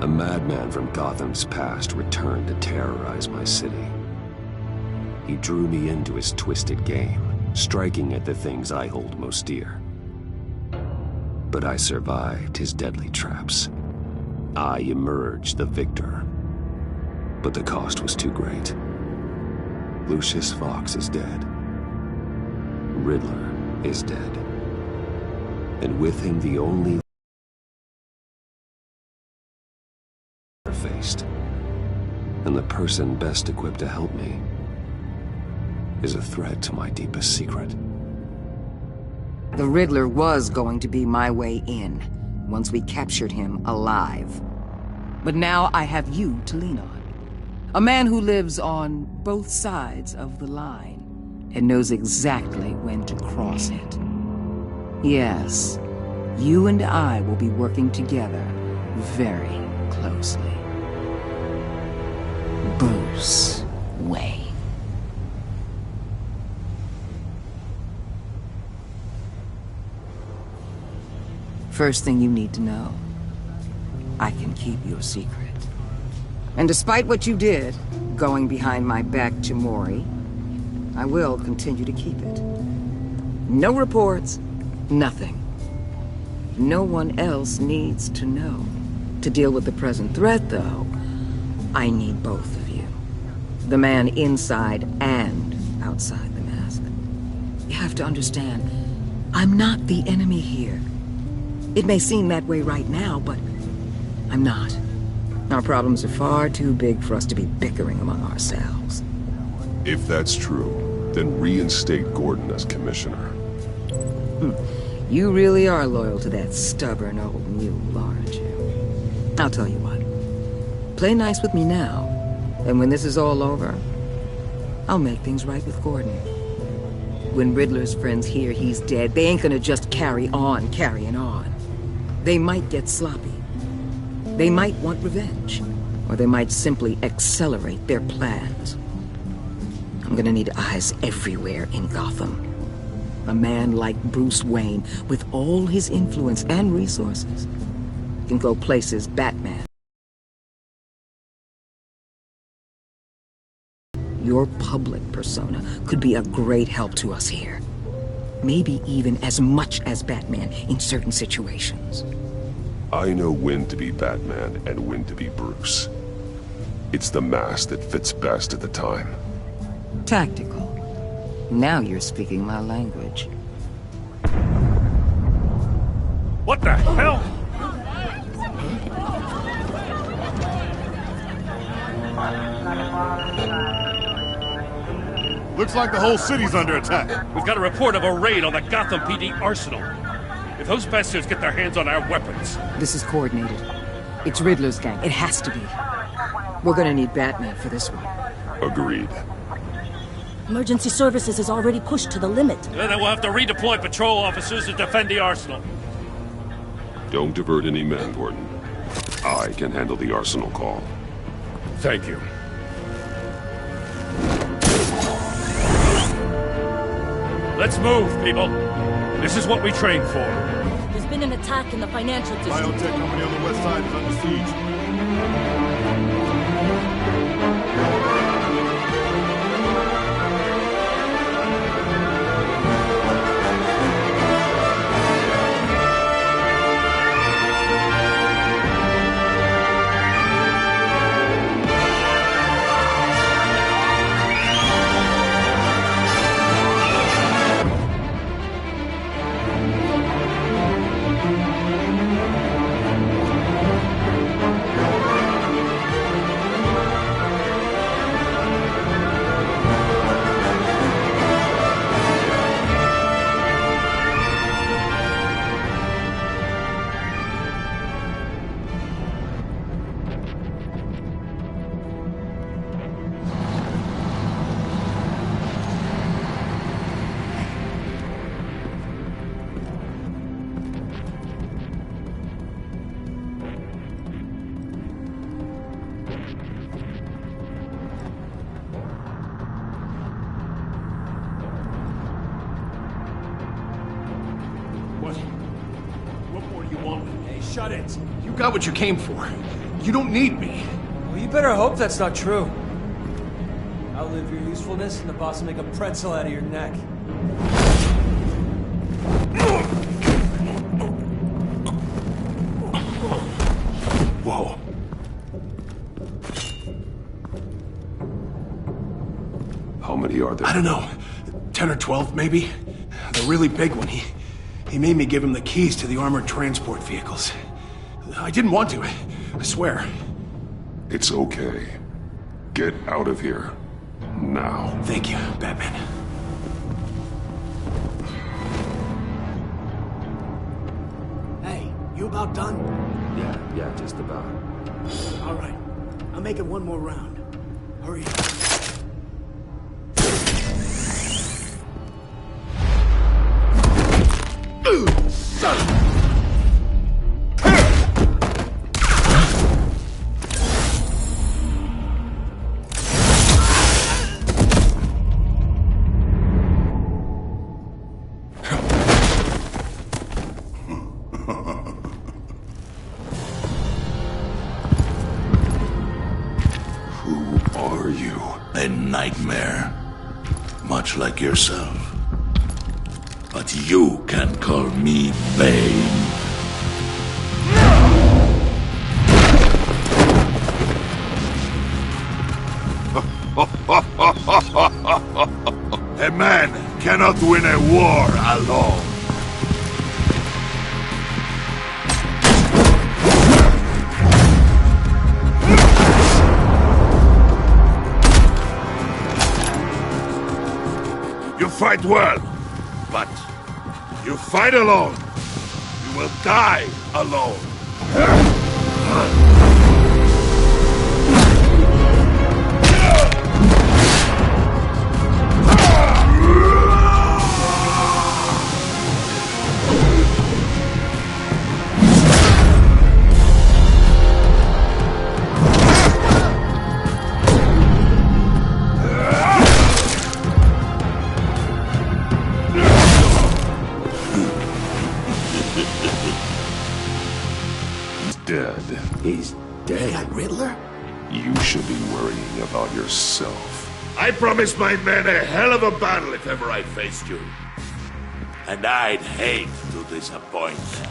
A madman from Gotham's past returned to terrorize my city. He drew me into his twisted game, striking at the things I hold most dear. But I survived his deadly traps. I emerged the victor. But the cost was too great. Lucius Fox is dead. Riddler is dead. And with him the only faced. And the person best equipped to help me is a threat to my deepest secret. The Riddler was going to be my way in, once we captured him alive. But now I have you to lean on. A man who lives on both sides of the line, and knows exactly when to cross it. Yes, you and I will be working together very closely. Bruce Wayne. First thing you need to know, I can keep your secret. And despite what you did, going behind my back to Mori, I will continue to keep it. No reports, nothing. No one else needs to know. To deal with the present threat, though, I need both of you. The man inside and outside the mask. You have to understand, I'm not the enemy here. It may seem that way right now, but I'm not. Our problems are far too big for us to be bickering among ourselves. If that's true, then reinstate Gordon as commissioner. You really are loyal to that stubborn old mule, aren't you? I'll tell you what. Play nice with me now, and when this is all over, I'll make things right with Gordon. When Riddler's friends hear he's dead, they ain't gonna just carry on carrying on. They might get sloppy. They might want revenge, or they might simply accelerate their plans. I'm gonna need eyes everywhere in Gotham. A man like Bruce Wayne, with all his influence and resources, can go places Batman. Your public persona could be a great help to us here. Maybe even as much as Batman in certain situations. I know when to be Batman and when to be Bruce. It's the mask that fits best at the time. Tactical. Now you're speaking my language. What the hell? Looks like the whole city's under attack. We've got a report of a raid on the Gotham PD arsenal. If those bastards get their hands on our weapons... This is coordinated. It's Riddler's gang. It has to be. We're gonna need Batman for this one. Agreed. Emergency services is already pushed to the limit. Then we'll have to redeploy patrol officers to defend the arsenal. Don't divert any men, Gordon. I can handle the arsenal call. Thank you. Let's move, people. This is what we trained for. There's been an attack in the financial district. Biotech company on the west side is under siege. What more do you want? Hey, shut it. You got what you came for. You don't need me. Well, you better hope that's not true. Outlive your usefulness, and the boss will make a pretzel out of your neck. Whoa. How many are there? I don't know. 10 or 12, maybe? The really big one. He made me give him the keys to the armored transport vehicles. I didn't want to, I swear. It's okay. Get out of here. Now. Thank you, Batman. Hey, you about done? Yeah, just about. All right. I'm making one more round. Hurry up. Who are you? A nightmare. Much like yourself. But you can call me Bane. A man cannot win a war alone. You fight well, but you fight alone. You will die alone. Dead. He's dead. That Riddler? You should be worrying about yourself. I promised my men a hell of a battle if ever I faced you. And I'd hate to disappoint them.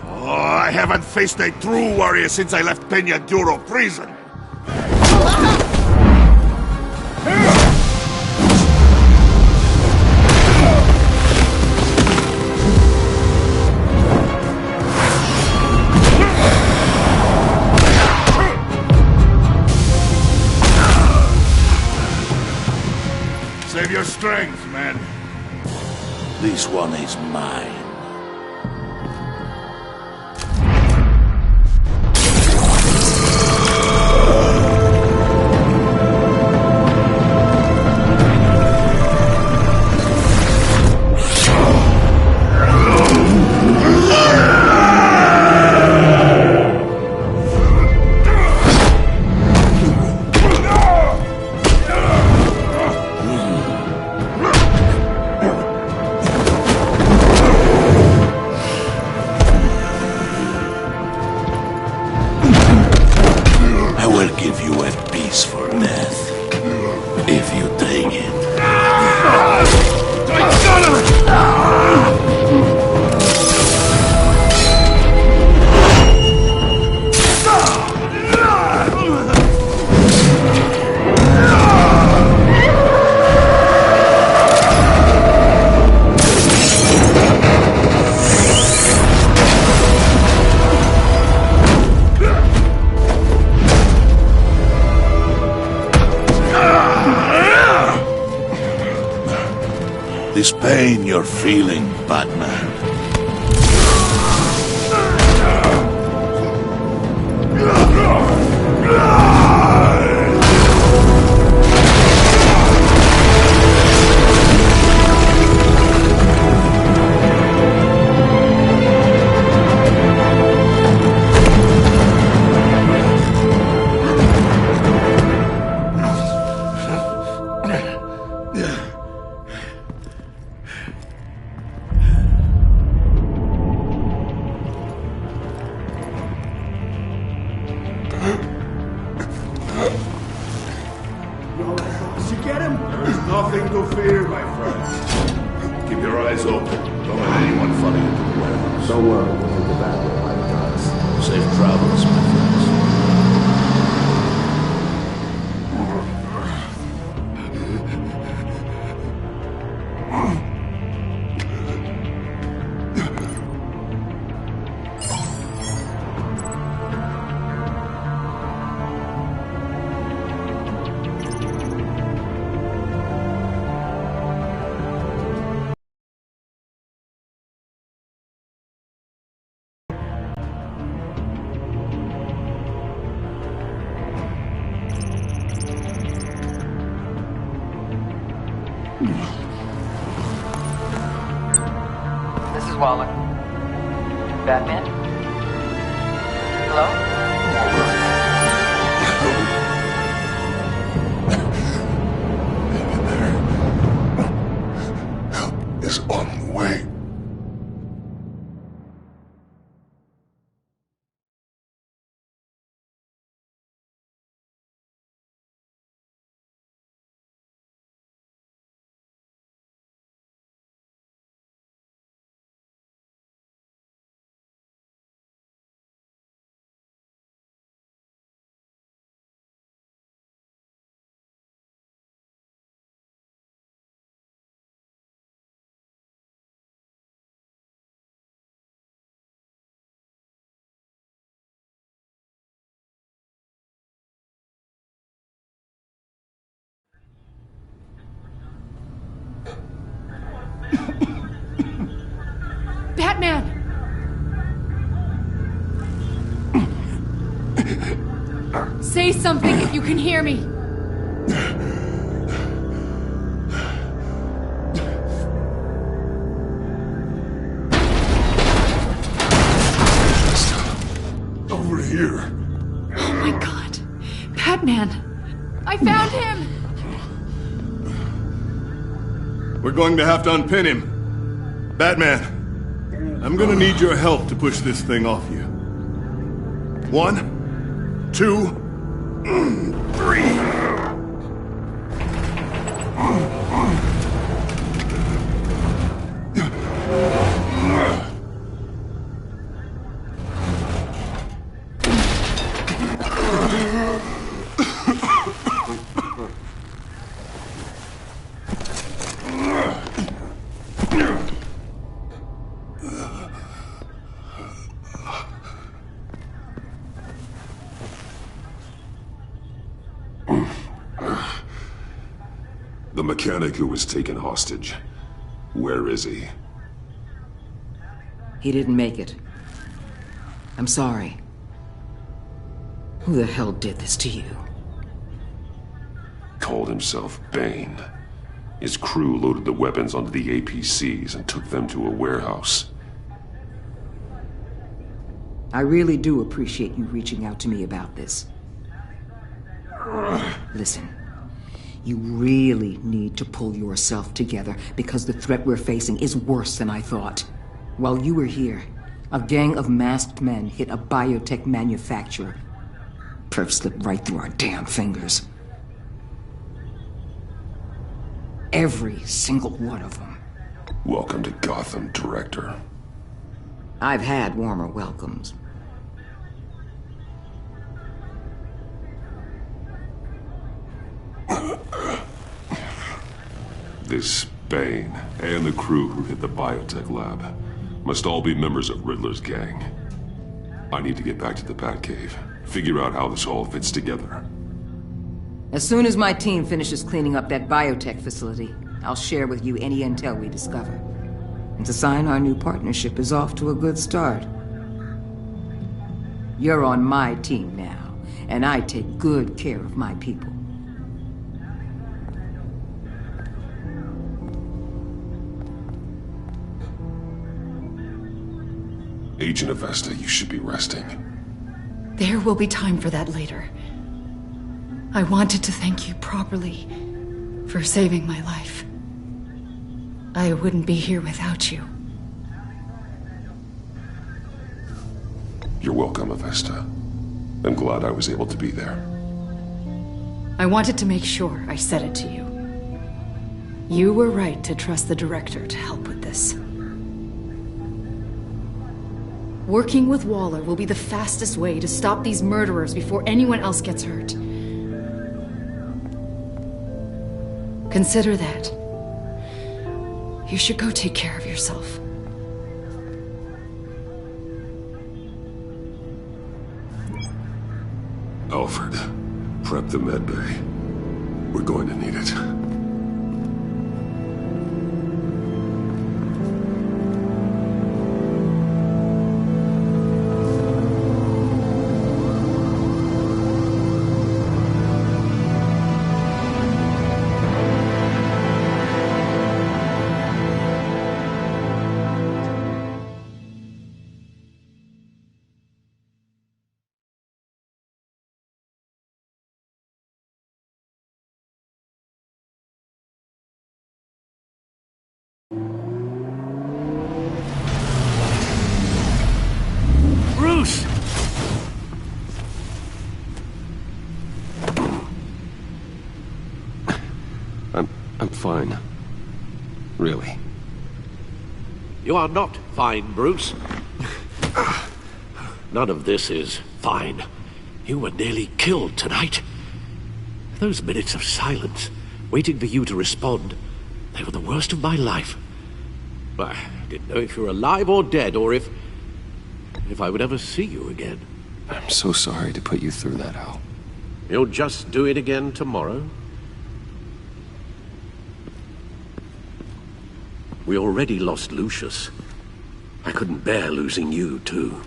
Oh, I haven't faced a true warrior since I left Peña Duro prison. Save your strength, man. This one is mine. This pain you're feeling, Batman. Nothing to fear, my friend. Keep your eyes open. Don't let anyone follow you to the warehouse. Don't worry, we'll take the back way like guys. Safe travels, my friends. This is Waller. Batman? Hello? Help is on the way. Batman! Say something if you can hear me. Over here. Oh my God. Batman! I found him! We're going to have to unpin him. Batman, I'm gonna need your help to push this thing off you. 1, 2, 3. The mechanic who was taken hostage. Where is he? He didn't make it. I'm sorry. Who the hell did this to you? Called himself Bane. His crew loaded the weapons onto the APCs and took them to a warehouse. I really do appreciate you reaching out to me about this. Listen, you really need to pull yourself together because the threat we're facing is worse than I thought. While you were here, a gang of masked men hit a biotech manufacturer. Perf slipped right through our damn fingers. Every single one of them. Welcome to Gotham, Director. I've had warmer welcomes. This Bane and the crew who hit the biotech lab must all be members of Riddler's gang. I need to get back to the Batcave, figure out how this all fits together. As soon as my team finishes cleaning up that biotech facility, I'll share with you any intel we discover. And to sign our new partnership is off to a good start. You're on my team now, and I take good care of my people. Agent Avesta, you should be resting. There will be time for that later. I wanted to thank you properly for saving my life. I wouldn't be here without you. You're welcome, Avesta. I'm glad I was able to be there. I wanted to make sure I said it to you. You were right to trust the director to help with this. Working with Waller will be the fastest way to stop these murderers before anyone else gets hurt. Consider that. You should go take care of yourself. Alfred, prep the med bay. We're going to need it. Bruce! I'm fine. Really. You are not fine, Bruce. None of this is fine. You were nearly killed tonight. Those minutes of silence, waiting for you to respond, they were the worst of my life. I didn't know if you were alive or dead, or if I would ever see you again. I'm so sorry to put you through that, Al. You'll just do it again tomorrow? We already lost Lucius. I couldn't bear losing you, too.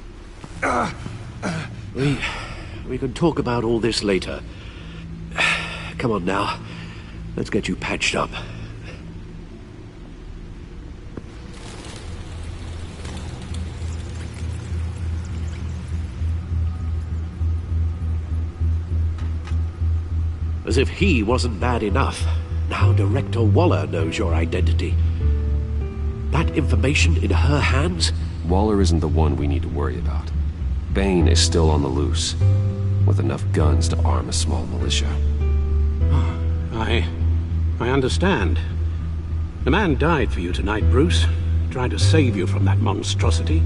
We can talk about all this later. Come on now. Let's get you patched up. As if he wasn't bad enough, now Director Waller knows your identity. That information in her hands? Waller isn't the one we need to worry about. Bane is still on the loose, with enough guns to arm a small militia. I understand. The man died for you tonight, Bruce. Tried to save you from that monstrosity.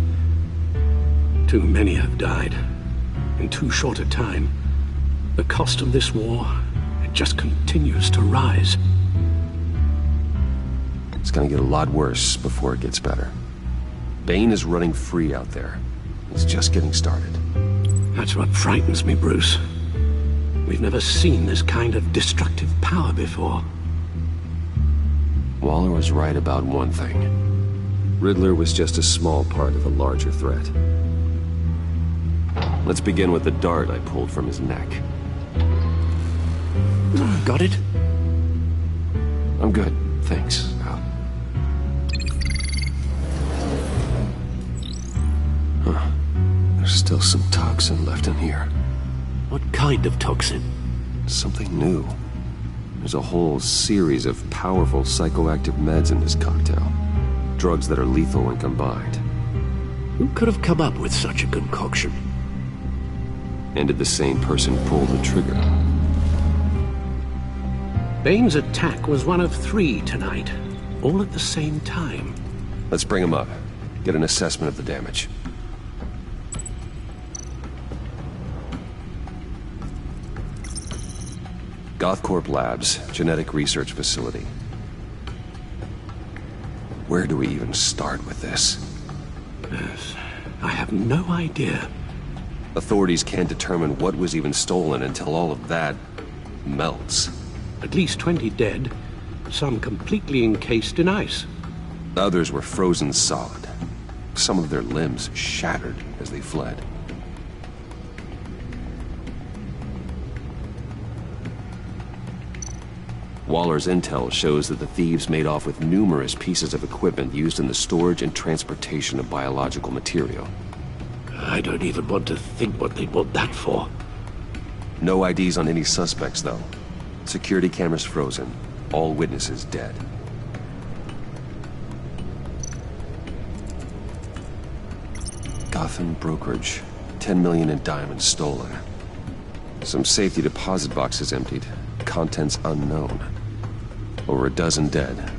Too many have died. In too short a time. The cost of this war, it just continues to rise. It's gonna get a lot worse before it gets better. Bane is running free out there. He's just getting started. That's what frightens me, Bruce. We've never seen this kind of destructive power before. Waller was right about one thing. Riddler was just a small part of a larger threat. Let's begin with the dart I pulled from his neck. Got it? I'm good, thanks, Al. Huh. There's still some toxin left in here. What kind of toxin? Something new. There's a whole series of powerful psychoactive meds in this cocktail. Drugs that are lethal when combined. Who could have come up with such a concoction? And did the same person pull the trigger? Bane's attack was one of 3 tonight, all at the same time. Let's bring him up. Get an assessment of the damage. Gothcorp Labs, genetic research facility. Where do we even start with this? Yes, I have no idea. Authorities can't determine what was even stolen until all of that melts. At least 20 dead, some completely encased in ice. Others were frozen solid. Some of their limbs shattered as they fled. Waller's intel shows that the thieves made off with numerous pieces of equipment used in the storage and transportation of biological material. I don't even want to think what they'd want that for. No IDs on any suspects, though. Security cameras frozen. All witnesses dead. Gotham brokerage. 10 million in diamonds stolen. Some safety deposit boxes emptied. Contents unknown. Over a dozen dead,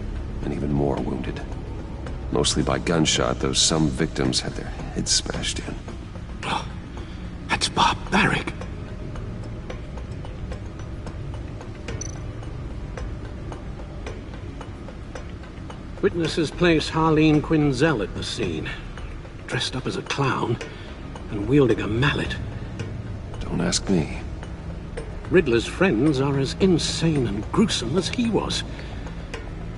and even more wounded. Mostly by gunshot, though some victims had their heads smashed in. Oh, that's barbaric. Witnesses place Harleen Quinzel at the scene, dressed up as a clown and wielding a mallet. Don't ask me. Riddler's friends are as insane and gruesome as he was.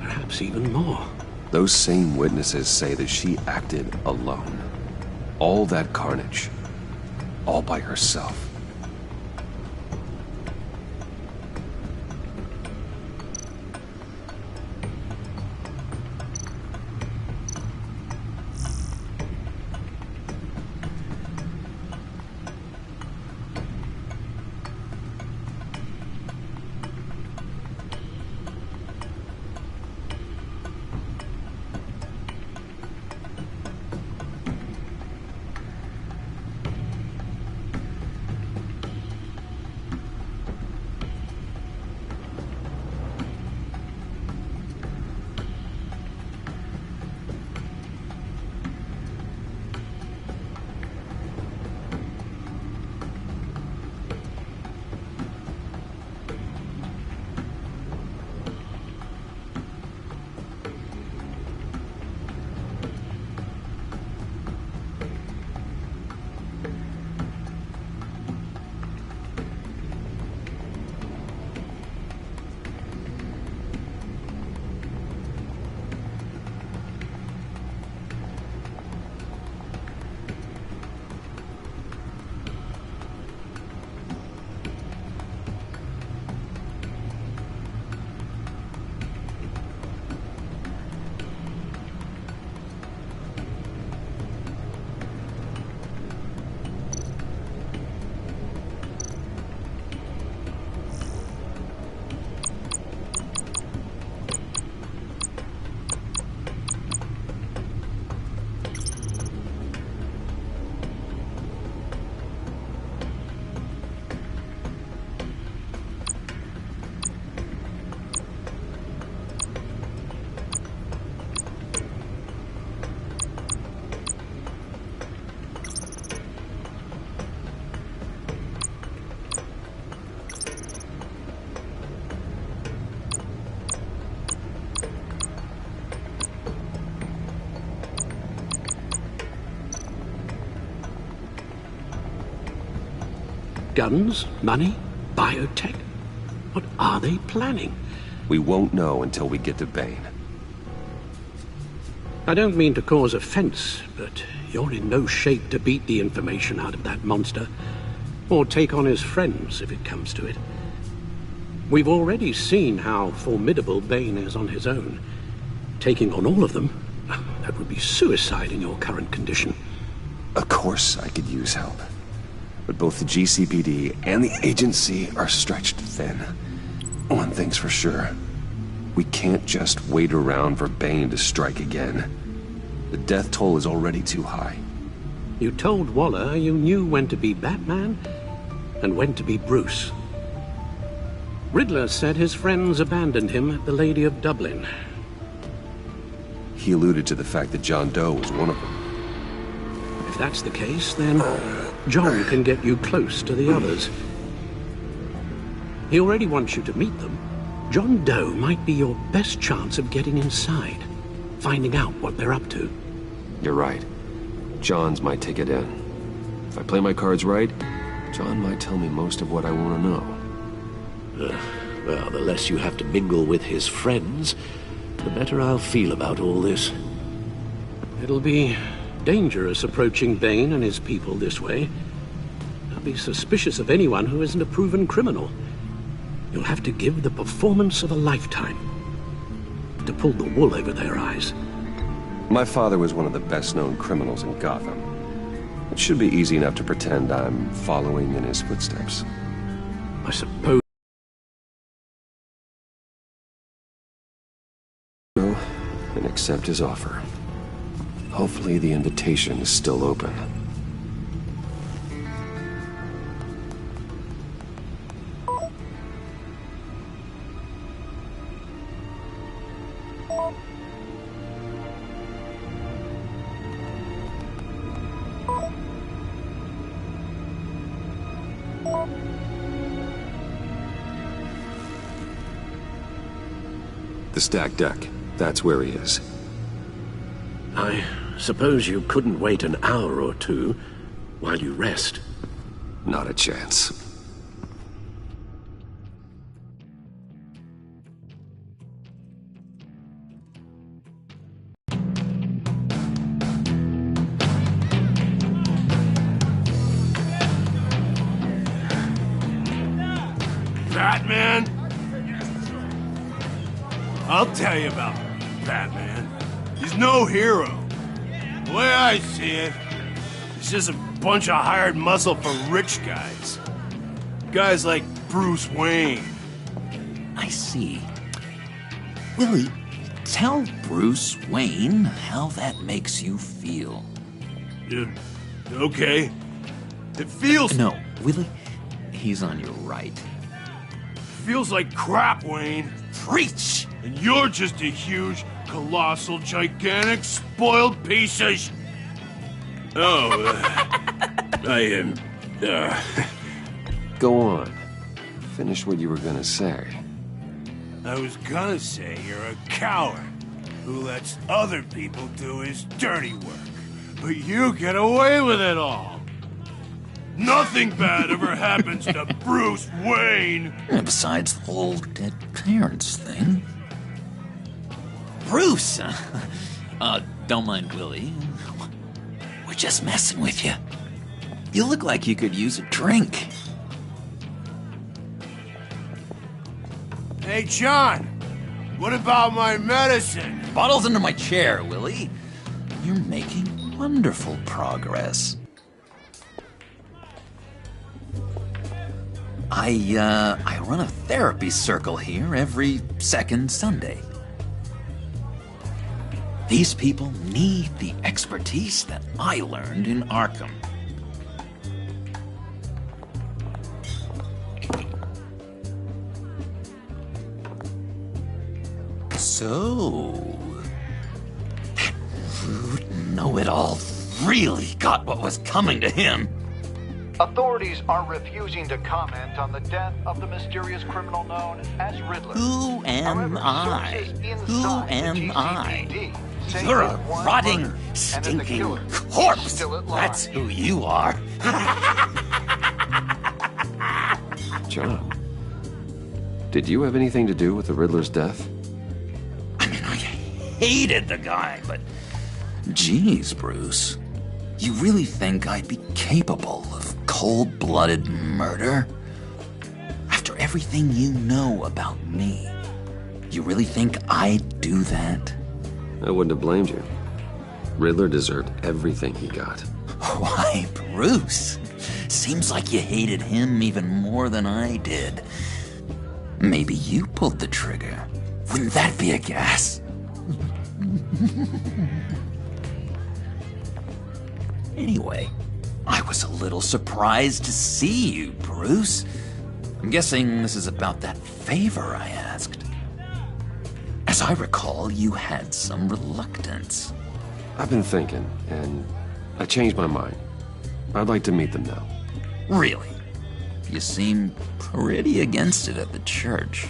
Perhaps even more. Those same witnesses say that she acted alone. All that carnage. All by herself. Guns? Money? Biotech? What are they planning? We won't know until we get to Bane. I don't mean to cause offense, but you're in no shape to beat the information out of that monster, or take on his friends if it comes to it. We've already seen how formidable Bane is on his own. Taking on all of them, that would be suicide in your current condition. Of course I could use help. But both the GCPD and the agency are stretched thin. One thing's for sure. We can't just wait around for Bane to strike again. The death toll is already too high. You told Waller you knew when to be Batman and when to be Bruce. Riddler said his friends abandoned him at the Lady of Dublin. He alluded to the fact that John Doe was one of them. If that's the case, then John can get you close to the others. He already wants you to meet them. John Doe might be your best chance of getting inside, finding out what they're up to. You're right. John's my ticket in. If I play my cards right, John might tell me most of what I want to know. Well, the less you have to mingle with his friends, the better I'll feel about all this. It'll be dangerous approaching Bane and his people this way. They'll be suspicious of anyone who isn't a proven criminal. You'll have to give the performance of a lifetime to pull the wool over their eyes. My father was one of the best-known criminals in Gotham. It should be easy enough to pretend I'm following in his footsteps. I suppose. Go and accept his offer. Hopefully the invitation is still open. The stacked deck. That's where he is. I suppose you couldn't wait an hour or two while you rest? Not a chance. Batman? I'll tell you about Batman. He's no hero. The way I see it, he's just a bunch of hired muscle for rich guys. Guys like Bruce Wayne. I see. Willie, tell Bruce Wayne how that makes you feel. Okay. It feels... No, Willie, he's on your right. Feels like crap, Wayne. Preach! And you're just a huge, colossal, gigantic, spoiled piece of Go on. Finish what you were gonna say. I was gonna say you're a coward who lets other people do his dirty work. But you get away with it all. Nothing bad ever happens to Bruce Wayne. Besides the whole dead parents thing. Bruce! Don't mind Willie. We're just messing with you. You look like you could use a drink. Hey, John. What about my medicine? Bottle's under my chair, Willie. You're making wonderful progress. I run a therapy circle here every second Sunday. These people need the expertise that I learned in Arkham. So, that rude know-it-all really got what was coming to him. Authorities are refusing to comment on the death of the mysterious criminal known as Riddler. Who am I? Who am I? You're a rotting, stinking corpse! That's who you are. John, did you have anything to do with the Riddler's death? I mean, I hated the guy, but... Geez, Bruce. You really think I'd be capable of cold-blooded murder? After everything you know about me, you really think I'd do that? I wouldn't have blamed you. Riddler deserved everything he got. Why, Bruce? Seems like you hated him even more than I did. Maybe you pulled the trigger. Wouldn't that be a gas? Anyway, I was a little surprised to see you, Bruce. I'm guessing this is about that favor I asked. As I recall, you had some reluctance. I've been thinking, and I changed my mind. I'd like to meet them now. Really? You seem pretty against it at the church.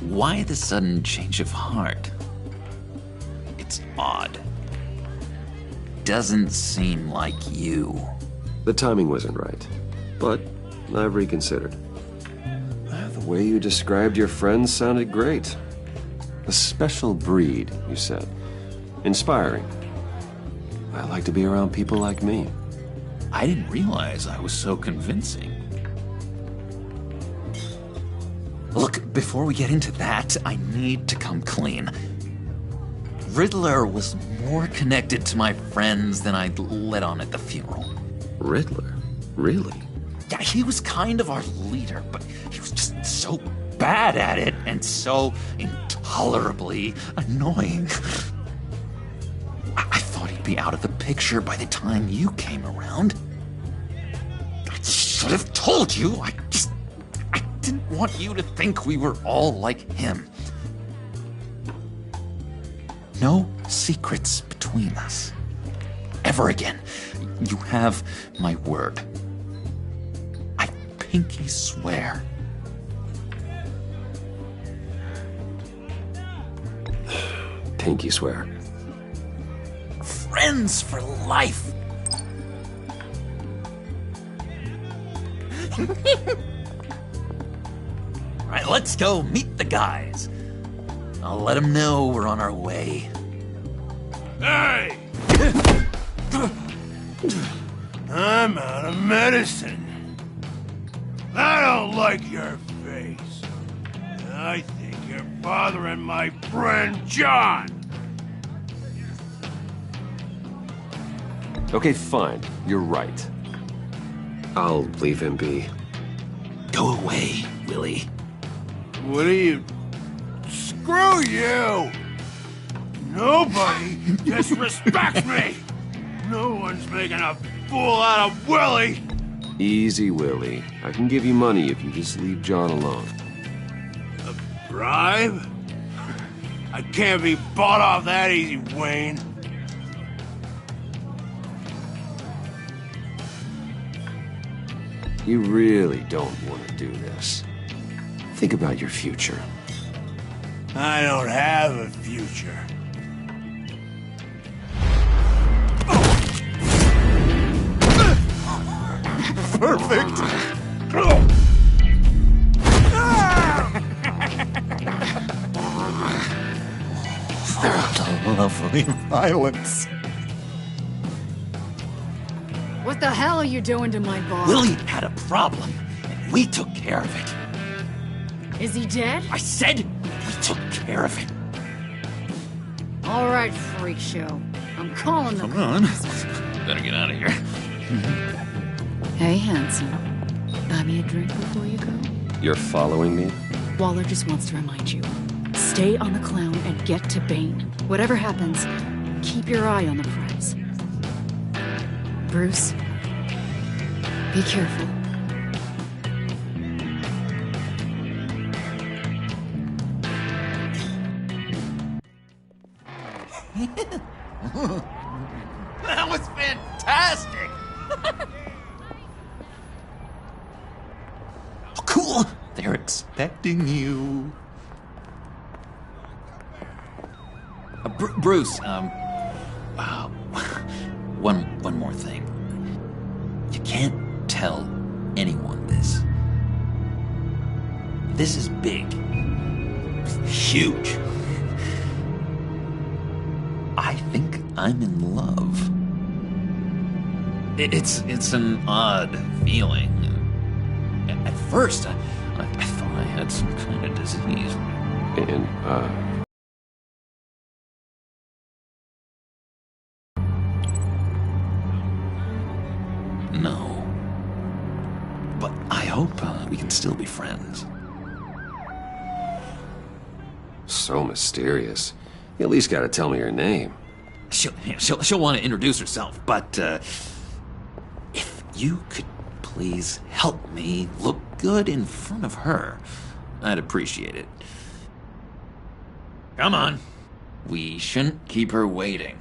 Why the sudden change of heart? It's odd. Doesn't seem like you. The timing wasn't right, but I've reconsidered. The way you described your friends sounded great. A special breed, you said. Inspiring. I like to be around people like me. I didn't realize I was so convincing. Look, before we get into that, I need to come clean. Riddler was more connected to my friends than I'd let on at the funeral. Riddler? Really? Yeah, he was kind of our leader, but he was just so bad at it and so intolerably annoying. I thought he'd be out of the picture by the time you came around. I should have told you. I didn't want you to think we were all like him. no secrets between us. Ever again. You have my word. I pinky swear. Pinky swear. Friends for life. Alright, let's go meet the guys. I'll let them know we're on our way. Hey! I'm out of medicine. I don't like your face. I think you're bothering my friend John. Okay, fine. You're right. I'll leave him be. Go away, Willie. What are you... Screw you! Nobody disrespects me! No one's making a fool out of Willie! Easy, Willie. I can give you money if you just leave John alone. A bribe? I can't be bought off that easy, Wayne. You really don't want to do this. Think about your future. I don't have a future. Perfect! What a lovely violence. What the hell are you doing to my bar? Willie had a problem, and we took care of it. Is he dead? I said we took care of it. All right, freak show. I'm calling the... Come on. Better get out of here. Hey, handsome. Buy me a drink before you go? You're following me? Waller just wants to remind you. Stay on the clown and get to Bane. Whatever happens, keep your eye on the prize. Bruce, be careful. That was fantastic! Oh, cool! They're expecting you. Bruce, one more thing. You can't tell anyone this. This is big. Huge. I think I'm in love. It's an odd feeling. At first, I thought I had some kind of disease. And, No. But I hope we can still be friends. So mysterious. You at least gotta tell me your name. She'll want to introduce herself, but if you could please help me look good in front of her, I'd appreciate it. Come on. We shouldn't keep her waiting.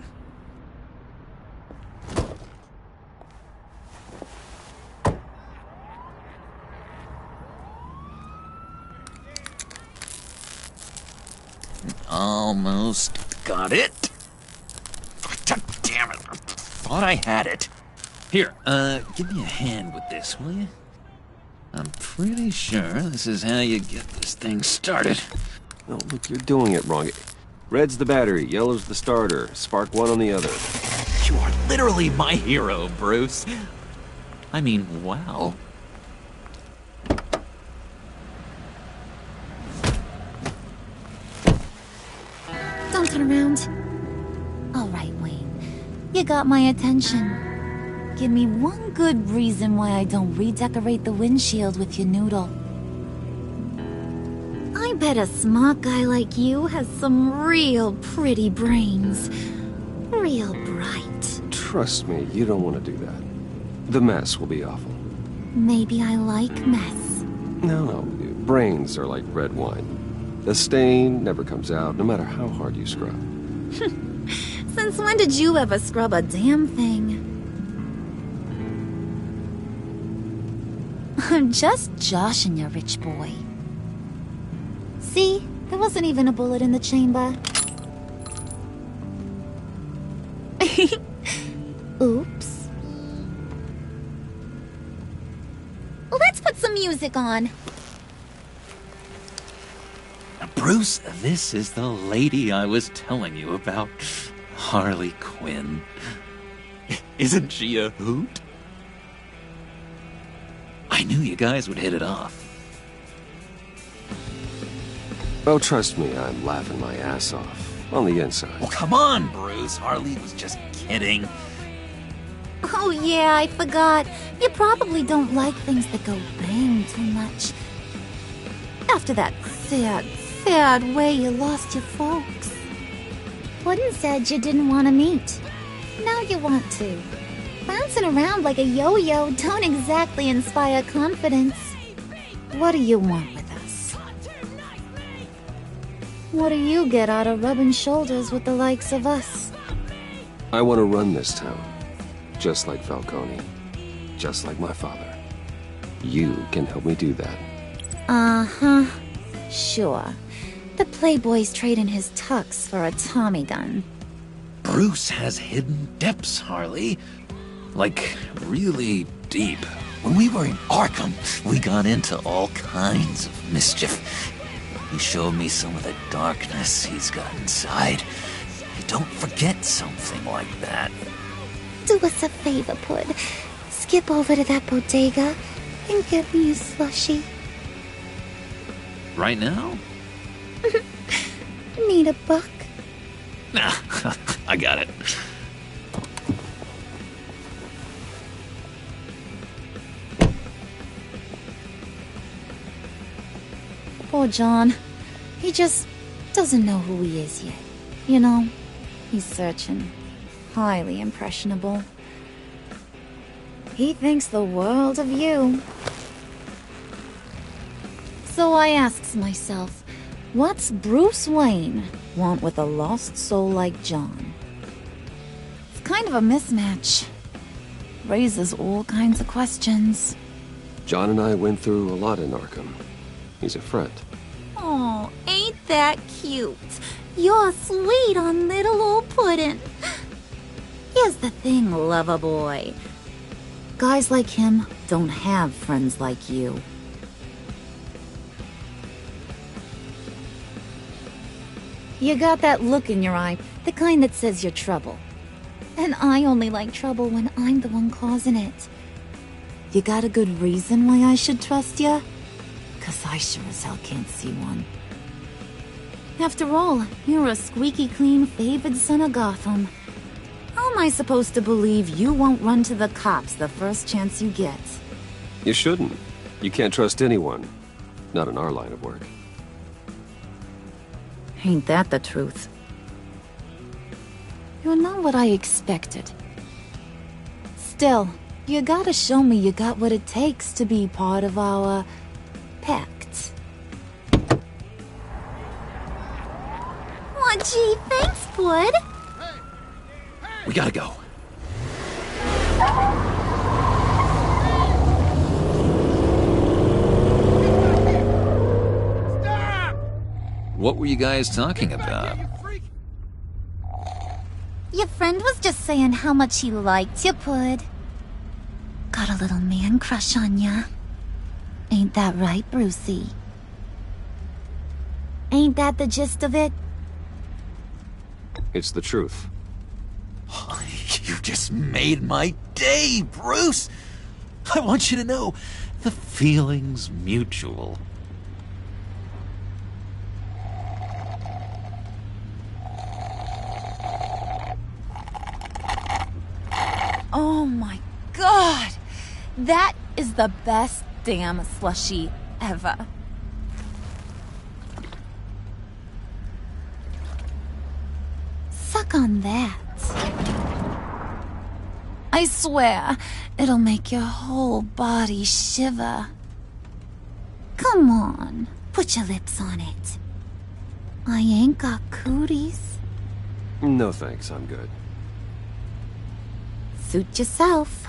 Almost got it. God damn it. I thought I had it. Here, give me a hand with this, will you? I'm pretty sure this is how you get this thing started. Oh, look, you're doing it wrong. Red's the battery, yellow's the starter. Spark one on the other. You are literally my hero, Bruce. I mean, wow. Don't turn around. All right, Wayne. You got my attention. Give me one good reason why I don't redecorate the windshield with your noodle. I bet a smart guy like you has some real pretty brains. Real bright. Trust me, you don't want to do that. The mess will be awful. Maybe I like mess. No, brains are like red wine. The stain never comes out, no matter how hard you scrub. Since when did you ever scrub a damn thing? I'm just joshing you, rich boy. See? There wasn't even a bullet in the chamber. Oops. Let's put some music on. Bruce, this is the lady I was telling you about. Harley Quinn. Isn't she a hoot? I knew you guys would hit it off. Oh, trust me, I'm laughing my ass off. On the inside. Oh, come on, Bruce. Harley was just kidding. Oh yeah, I forgot. You probably don't like things that go bang too much. After that sad way you lost your folks. Puddin' said you didn't want to meet. Now you want to. Bouncing around like a yo-yo don't exactly inspire confidence. What do you want with us? What do you get out of rubbing shoulders with the likes of us? I want to run this town. Just like Falcone. Just like my father. You can help me do that. Uh-huh. Sure. The Playboy's trading his tux for a Tommy gun. Bruce has hidden depths, Harley. Like, really deep. When we were in Arkham, we got into all kinds of mischief. He showed me some of the darkness he's got inside. You don't forget something like that. Do us a favor, Pud. Skip over to that bodega and get me a slushie. Right now? Need a buck? Nah, I got it. Poor John. He just doesn't know who he is yet. You know, he's searching. Highly impressionable. He thinks the world of you. So I asks myself, what's Bruce Wayne want with a lost soul like John? It's kind of a mismatch. Raises all kinds of questions. John and I went through a lot in Arkham. He's a friend. Oh, ain't that cute? You're sweet on little old Puddin'. Here's the thing, lover boy. Guys like him don't have friends like you. You got that look in your eye, the kind that says you're trouble. And I only like trouble when I'm the one causing it. You got a good reason why I should trust you? 'Cause I sure as hell can't see one. After all, you're a squeaky clean favored son of Gotham. How am I supposed to believe you won't run to the cops the first chance you get? You shouldn't. You can't trust anyone. Not in our line of work. Ain't that the truth? You're not what I expected. Still, you gotta show me you got what it takes to be part of our pact. Aw, gee, thanks, Bud. We gotta go. What were you guys talking about? Your friend was just saying how much he liked you, Pud. Got a little man crush on ya. Ain't that right, Brucey? Ain't that the gist of it? It's the truth. You just made my day, Bruce! I want you to know, the feeling's mutual. Oh my god! That is the best damn slushie ever. Suck on that. I swear, it'll make your whole body shiver. Come on, put your lips on it. I ain't got cooties. No thanks, I'm good. Suit yourself.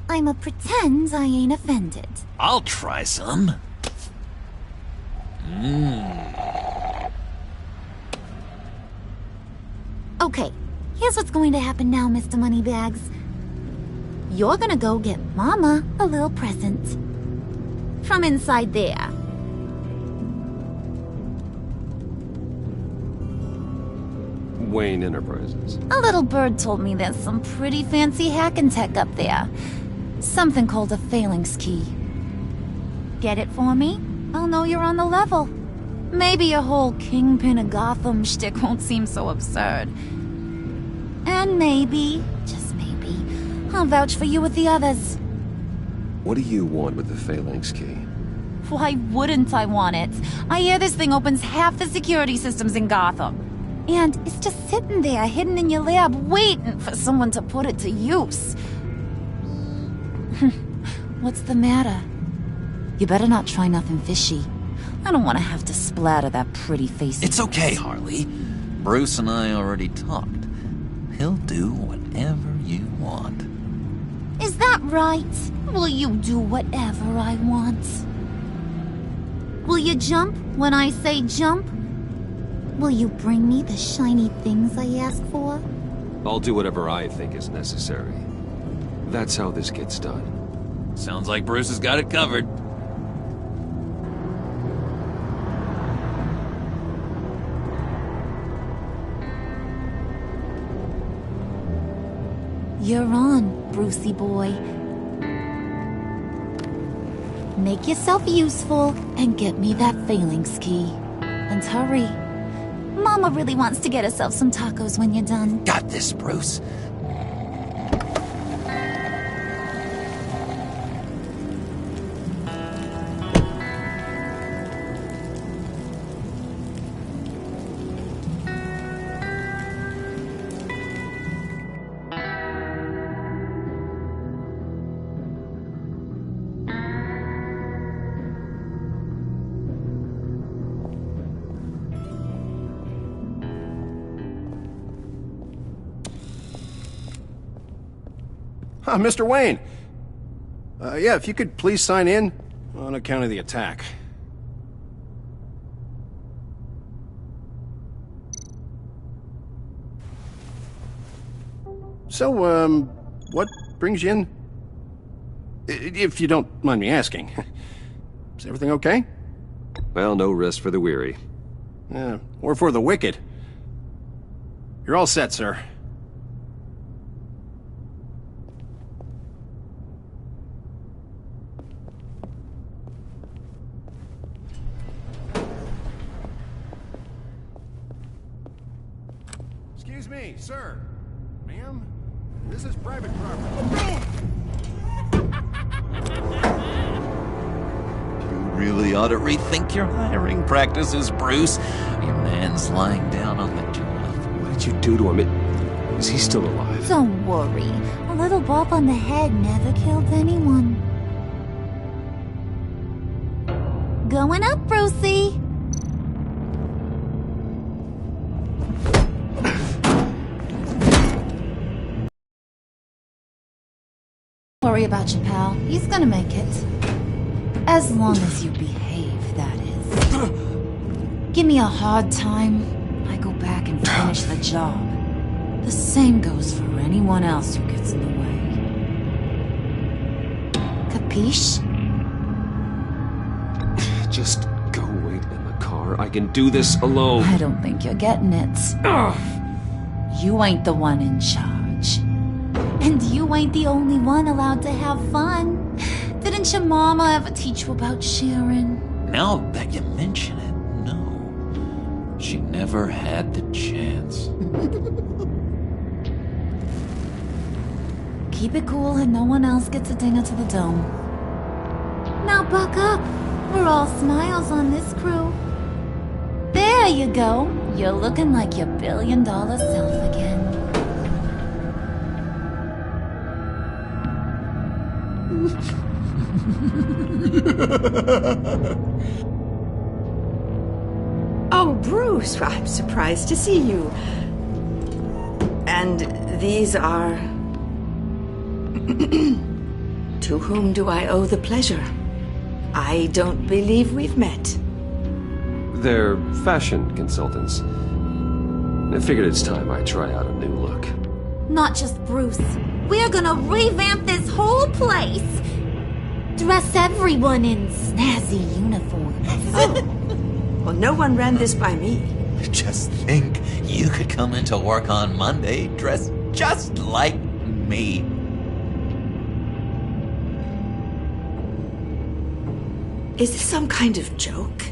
I'ma pretend I ain't offended. I'll try some. Okay, here's what's going to happen now, Mr. Moneybags. You're gonna go get Mama a little present. From inside there. Wayne Enterprises. A little bird told me there's some pretty fancy hacking tech up there. Something called a phalanx key. Get it for me? I'll know you're on the level. Maybe your whole Kingpin of Gotham shtick won't seem so absurd. And maybe, just maybe, I'll vouch for you with the others. What do you want with the phalanx key? Why wouldn't I want it? I hear this thing opens half the security systems in Gotham. And it's just sitting there, hidden in your lab, waiting for someone to put it to use. What's the matter? You better not try nothing fishy. I don't want to have to splatter that pretty face. It's okay, Harley. Bruce and I already talked. He'll do whatever you want. Is that right? Will you do whatever I want? Will you jump when I say jump? Will you bring me the shiny things I ask for? I'll do whatever I think is necessary. That's how this gets done. Sounds like Bruce has got it covered. You're on, Brucey boy. Make yourself useful and get me that phalanx key. And hurry. Mama really wants to get herself some tacos when you're done. Got this, Bruce. Mr. Wayne. Yeah, if you could please sign in on account of the attack. So, what brings you in? If you don't mind me asking. Is everything okay? Well, no rest for the weary. Or for the wicked. You're all set, sir. Excuse me, sir. Ma'am, this is private property. You really ought to rethink your hiring practices, Bruce. Your man's lying down on the job. What did you do to him? Is he still alive? Don't worry. A little bump on the head never killed anyone. Going up, Brucey. Don't worry about your pal. He's gonna make it. As long as you behave, that is. Give me a hard time, I go back and finish the job. The same goes for anyone else who gets in the way. Capiche? Just go wait in the car. I can do this alone. I don't think you're getting it. You ain't the one in charge. And you ain't the only one allowed to have fun. Didn't your mama ever teach you about sharing? Now that you mention it, no. She never had the chance. Keep it cool and no one else gets a dinger to the dome. Now buck up. We're all smiles on this crew. There you go. You're looking like your billion-dollar self again. Oh, Bruce, I'm surprised to see you. And these are... To whom do I owe the pleasure? I don't believe we've met. They're fashion consultants. I figured it's time I try out a new look. Not just Bruce. We're gonna revamp this whole place. Dress everyone in snazzy uniforms. Oh. Well, no one ran this by me. Just think, you could come into work on Monday dressed just like me. Is this some kind of joke?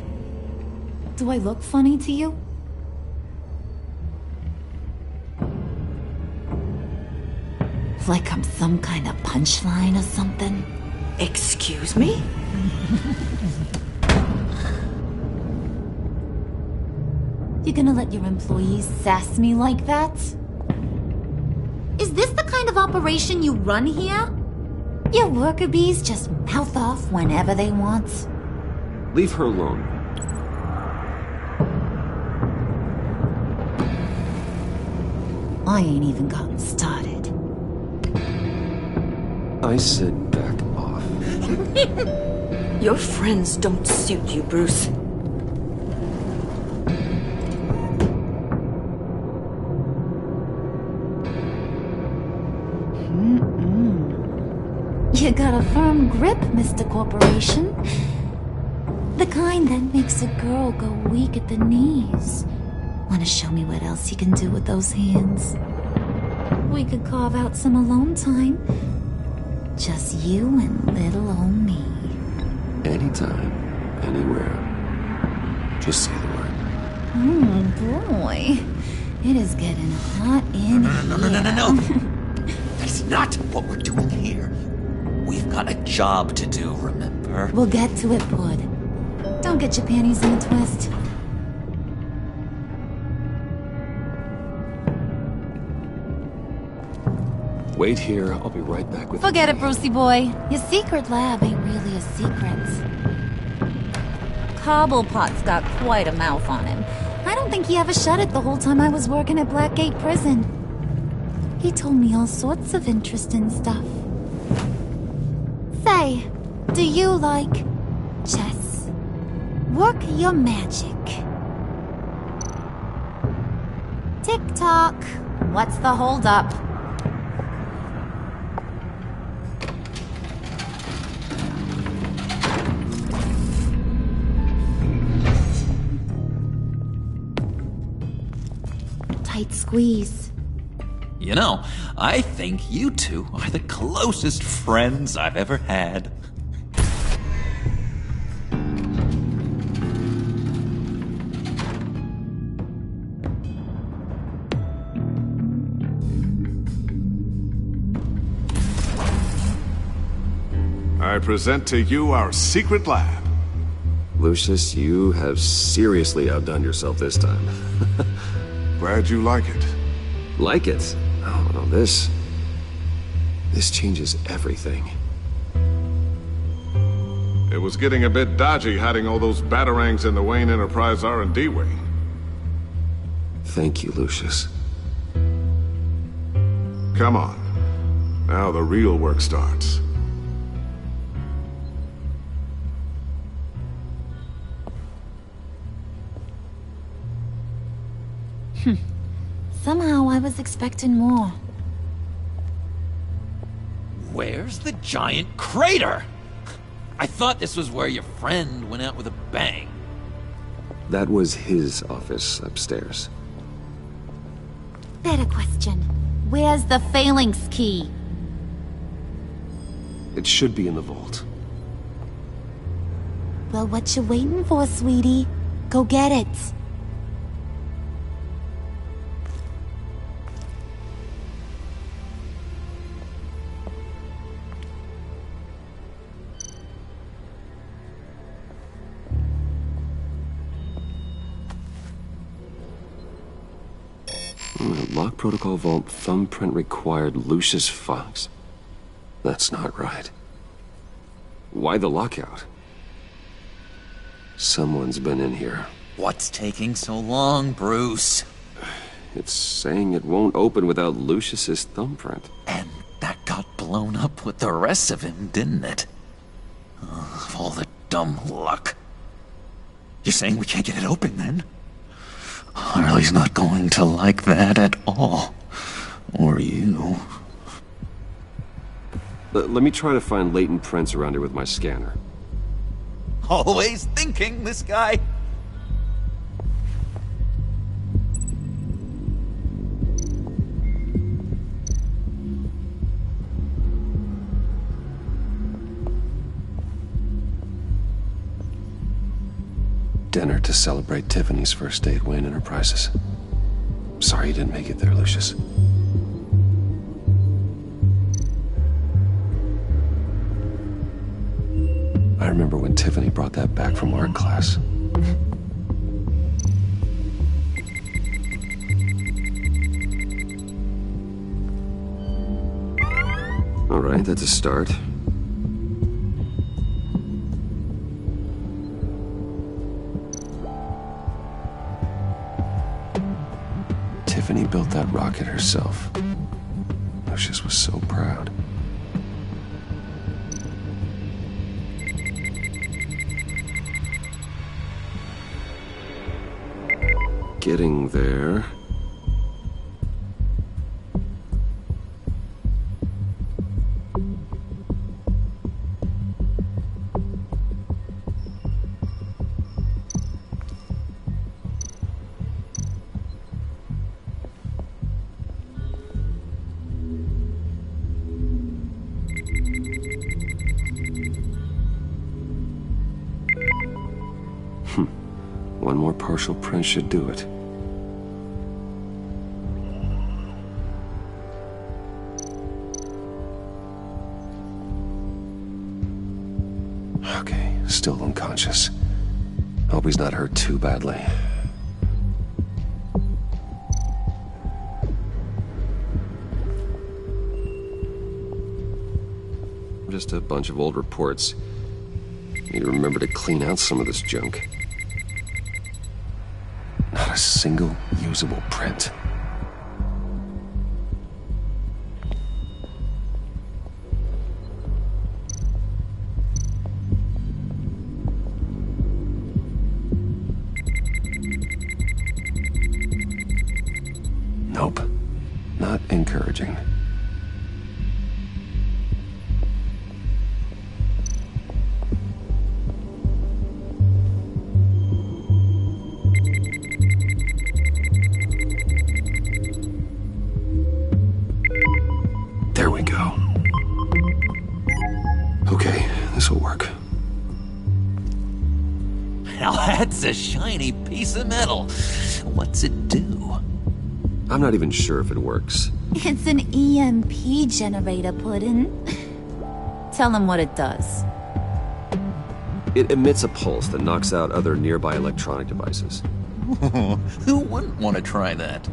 Do I look funny to you? Like I'm some kind of punchline or something? Excuse me? You gonna let your employees sass me like that? Is this the kind of operation you run here? Your worker bees just mouth off whenever they want? Leave her alone. I ain't even gotten started. I said back off. Your friends don't suit you, Bruce. You got a firm grip, Mr. Corporation. The kind that makes a girl go weak at the knees. Wanna show me what else you can do with those hands? We could carve out some alone time. Just you and little old me. Anytime, anywhere. Just say the word. Oh boy. It is getting hot in here. No. That's not what we're doing here. We've got a job to do, remember? We'll get to it, Bud. Don't get your panties in a twist. Wait here, I'll be right back with Forget it, Brucey boy. Your secret lab ain't really a secret. Cobblepot's got quite a mouth on him. I don't think he ever shut it the whole time I was working at Blackgate Prison. He told me all sorts of interesting stuff. Say, do you like chess? Work your magic. Tick-tock. What's the holdup? Tight squeeze. You know, I think you two are the closest friends I've ever had. I present to you our secret lab. Lucius, you have seriously outdone yourself this time. Glad you like it. Like it? Oh, no, this changes everything. It was getting a bit dodgy hiding all those batarangs in the Wayne Enterprise R&D wing. Thank you, Lucius. Come on. Now the real work starts. Somehow I was expecting more. Where's the giant crater? I thought this was where your friend went out with a bang. That was his office upstairs. Better question. Where's the phalanx key? It should be in the vault. Well, what you waiting for, sweetie? Go get it. Lock protocol vault thumbprint required Lucius Fox. That's not right. Why the lockout? Someone's been in here. What's taking so long, Bruce? It's saying it won't open without Lucius's thumbprint. And that got blown up with the rest of him, didn't it? All the dumb luck. You're saying we can't get it open, then? Harley's not going to like that at all. Or you. Let me try to find latent prints around here with my scanner. Always thinking, this guy. Dinner to celebrate Tiffany's first day at Wayne Enterprises. Sorry you didn't make it there, Lucius. I remember when Tiffany brought that back from art class. All right, that's a start. Tiffany built that rocket herself. Lucius was so proud. Getting there. One more partial print should do it. Okay, still unconscious. Hope he's not hurt too badly. Just a bunch of old reports. Need to remember to clean out some of this junk. Not a single usable print. Nope. Not encouraging. There we go. Okay, this will work. Now that's a shiny piece of metal. What's it do? I'm not even sure if it works. It's an EMP generator, Puddin'. Tell him what it does. It emits a pulse that knocks out other nearby electronic devices. Who wouldn't want to try that?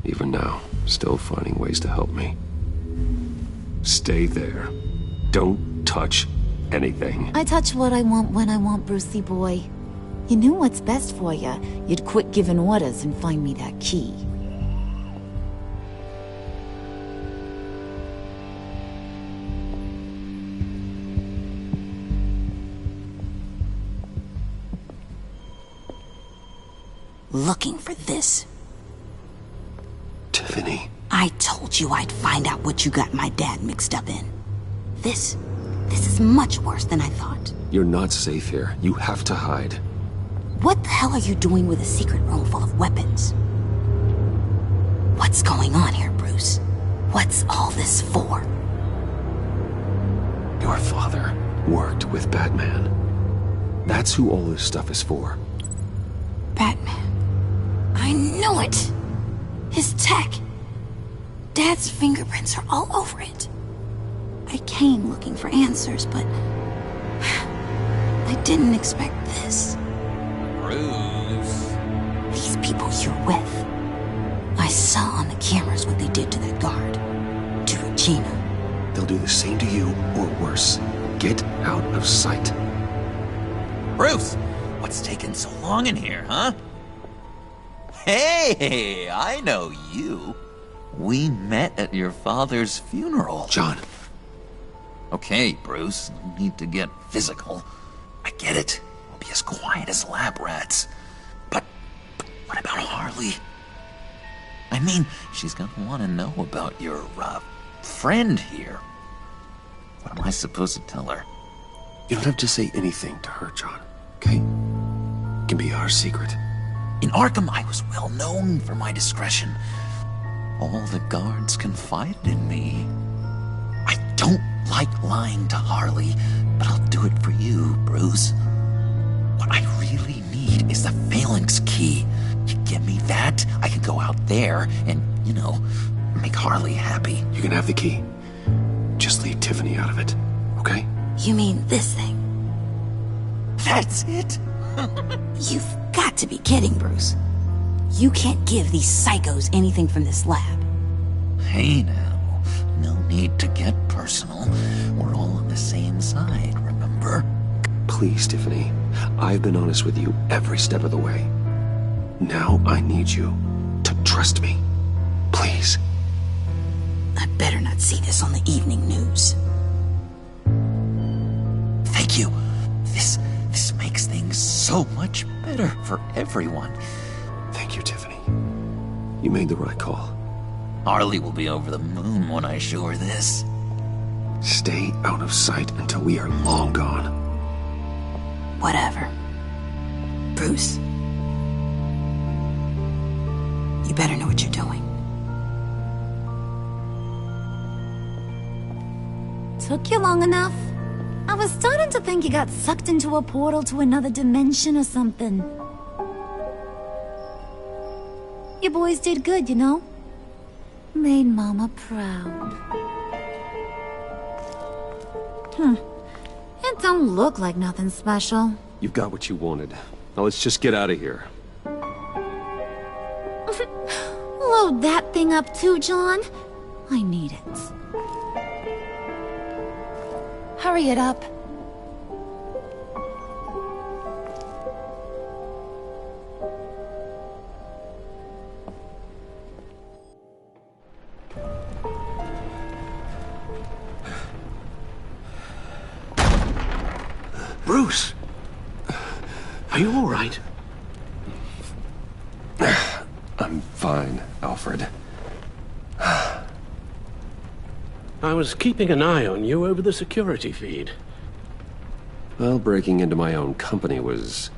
Even now, still finding ways to help me. Stay there. Don't touch anything. I touch what I want when I want, Brucey boy. You knew what's best for you. You'd quit giving orders and find me that key. Looking for this. Tiffany. I told you I'd find out what you got my dad mixed up in. This is much worse than I thought. You're not safe here. You have to hide. What the hell are you doing with a secret room full of weapons? What's going on here, Bruce? What's all this for? Your father worked with Batman. That's who all this stuff is for. Batman. I knew it! His tech. Dad's fingerprints are all over it. I came looking for answers, but I didn't expect this. Bruce. These people you're with. I saw on the cameras what they did to that guard. To Regina. They'll do the same to you, or worse. Get out of sight. Bruce, what's taking so long in here, huh? Hey, I know you. We met at your father's funeral. John. Okay, Bruce, no need to get physical. I get it. We'll be as quiet as lab rats. But what about Harley? I mean, she's gonna want to know about your, friend here. What am I supposed to tell her? You don't have to say anything to her, John, okay? It can be our secret. In Arkham, I was well known for my discretion. All the guards confided in me. I don't like lying to Harley, but I'll do it for you, Bruce. What I really need is the phalanx key. You give me that, I can go out there and, make Harley happy. You can have the key. Just leave Tiffany out of it, okay? You mean this thing? That's it? You've got to be kidding, Bruce. You can't give these psychos anything from this lab. Hey now, no need to get personal. We're all on the same side, remember? Please, Tiffany. I've been honest with you every step of the way. Now I need you to trust me. Please. I better not see this on the evening news. Thank you. This makes things so much better for everyone. Thank you, Tiffany. You made the right call. Harley will be over the moon when I show her this. Stay out of sight until we are long gone. Whatever. Bruce. You better know what you're doing. Took you long enough? I was starting to think you got sucked into a portal to another dimension or something. You boys did good, you know? Made Mama proud. It don't look like nothing special. You've got what you wanted. Now let's just get out of here. Load that thing up too, John. I need it. Hurry it up. Bruce! Are you all right? I'm fine, Alfred. I was keeping an eye on you over the security feed. Well, breaking into my own company was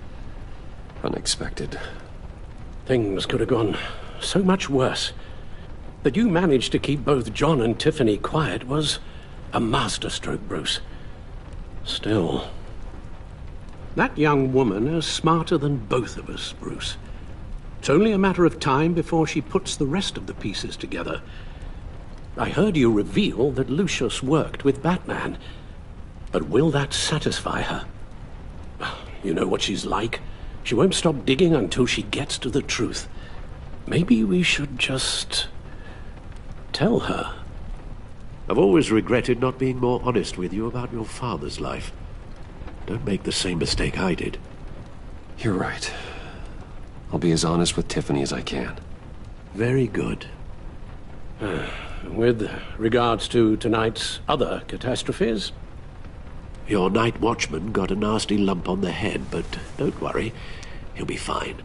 unexpected. Things could have gone so much worse. That you managed to keep both John and Tiffany quiet was a masterstroke, Bruce. Still, that young woman is smarter than both of us, Bruce. It's only a matter of time before she puts the rest of the pieces together. I heard you reveal that Lucius worked with Batman. But will that satisfy her? You know what she's like. She won't stop digging until she gets to the truth. Maybe we should just tell her. I've always regretted not being more honest with you about your father's life. Don't make the same mistake I did. You're right. I'll be as honest with Tiffany as I can. Very good. With regards to tonight's other catastrophes? Your night watchman got a nasty lump on the head, but don't worry. He'll be fine.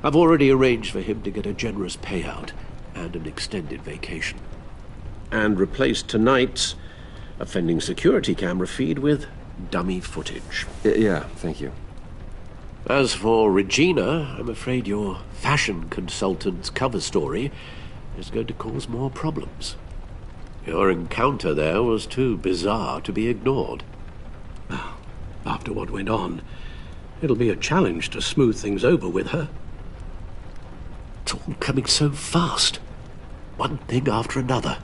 I've already arranged for him to get a generous payout and an extended vacation. And replaced tonight's offending security camera feed with dummy footage. Yeah, thank you. As for Regina, I'm afraid your fashion consultant's cover story is going to cause more problems. Your encounter there was too bizarre to be ignored. After what went on, it'll be a challenge to smooth things over with her. It's all coming so fast. One thing after another.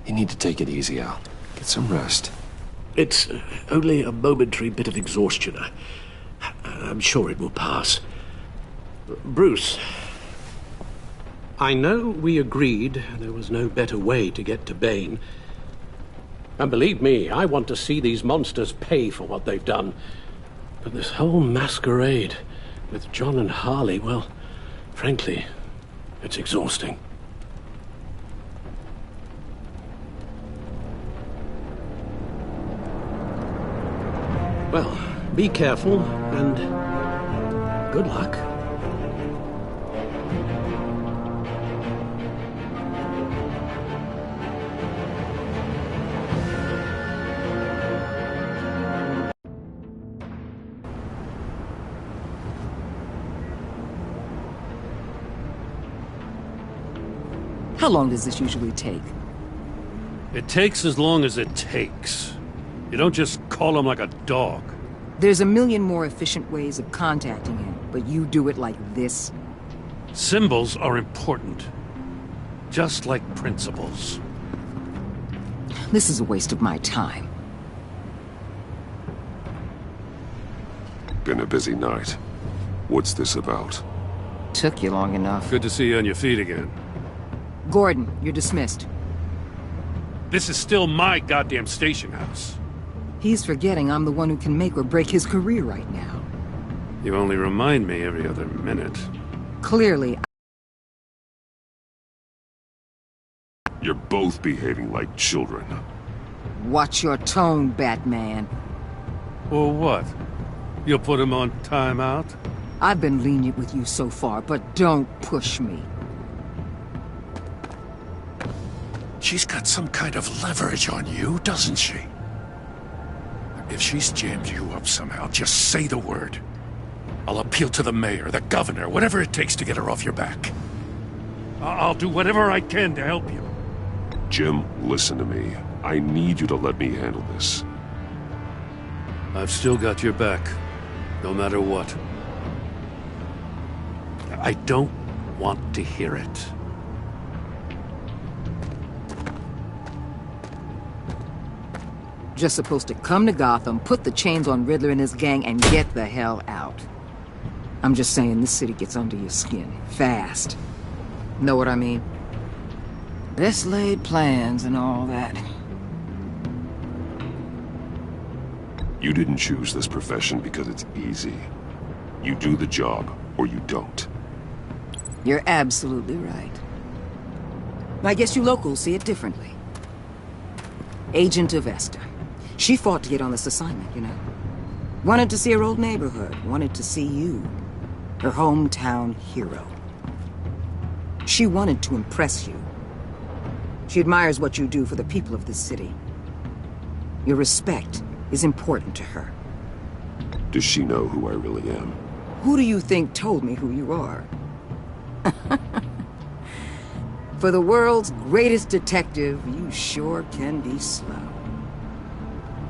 You need to take it easy, Al. Get some rest. It's only a momentary bit of exhaustion. I'm sure it will pass. Bruce, I know we agreed there was no better way to get to Bane. And believe me, I want to see these monsters pay for what they've done. But this whole masquerade with John and Harley, well, frankly, it's exhausting. Well, be careful, and good luck. How long does this usually take? It takes as long as it takes. You don't just call him like a dog. There's a million more efficient ways of contacting him, but you do it like this? Symbols are important. Just like principles. This is a waste of my time. Been a busy night. What's this about? Took you long enough. Good to see you on your feet again. Gordon, you're dismissed. This is still my goddamn station house. He's forgetting I'm the one who can make or break his career right now. You only remind me every other minute. Clearly, You're both behaving like children. watch your tone, Batman. Or what? You'll put him on timeout? I've been lenient with you so far, but don't push me. She's got some kind of leverage on you, doesn't she? If she's jammed you up somehow, just say the word. I'll appeal to the mayor, the governor, whatever it takes to get her off your back. I'll do whatever I can to help you. Jim, listen to me. I need you to let me handle this. I've still got your back, no matter what. I don't want to hear it. Just supposed to come to Gotham, put the chains on Riddler and his gang, and get the hell out. I'm just saying, this city gets under your skin. Fast. Know what I mean? Best laid plans and all that. You didn't choose this profession because it's easy. You do the job, or you don't. You're absolutely right. I guess you locals see it differently. Agent of Esther. She fought to get on this assignment, you know. Wanted to see her old neighborhood. Wanted to see you. Her hometown hero. She wanted to impress you. She admires what you do for the people of this city. Your respect is important to her. Does she know who I really am? Who do you think told me who you are? For the world's greatest detective, you sure can be slow.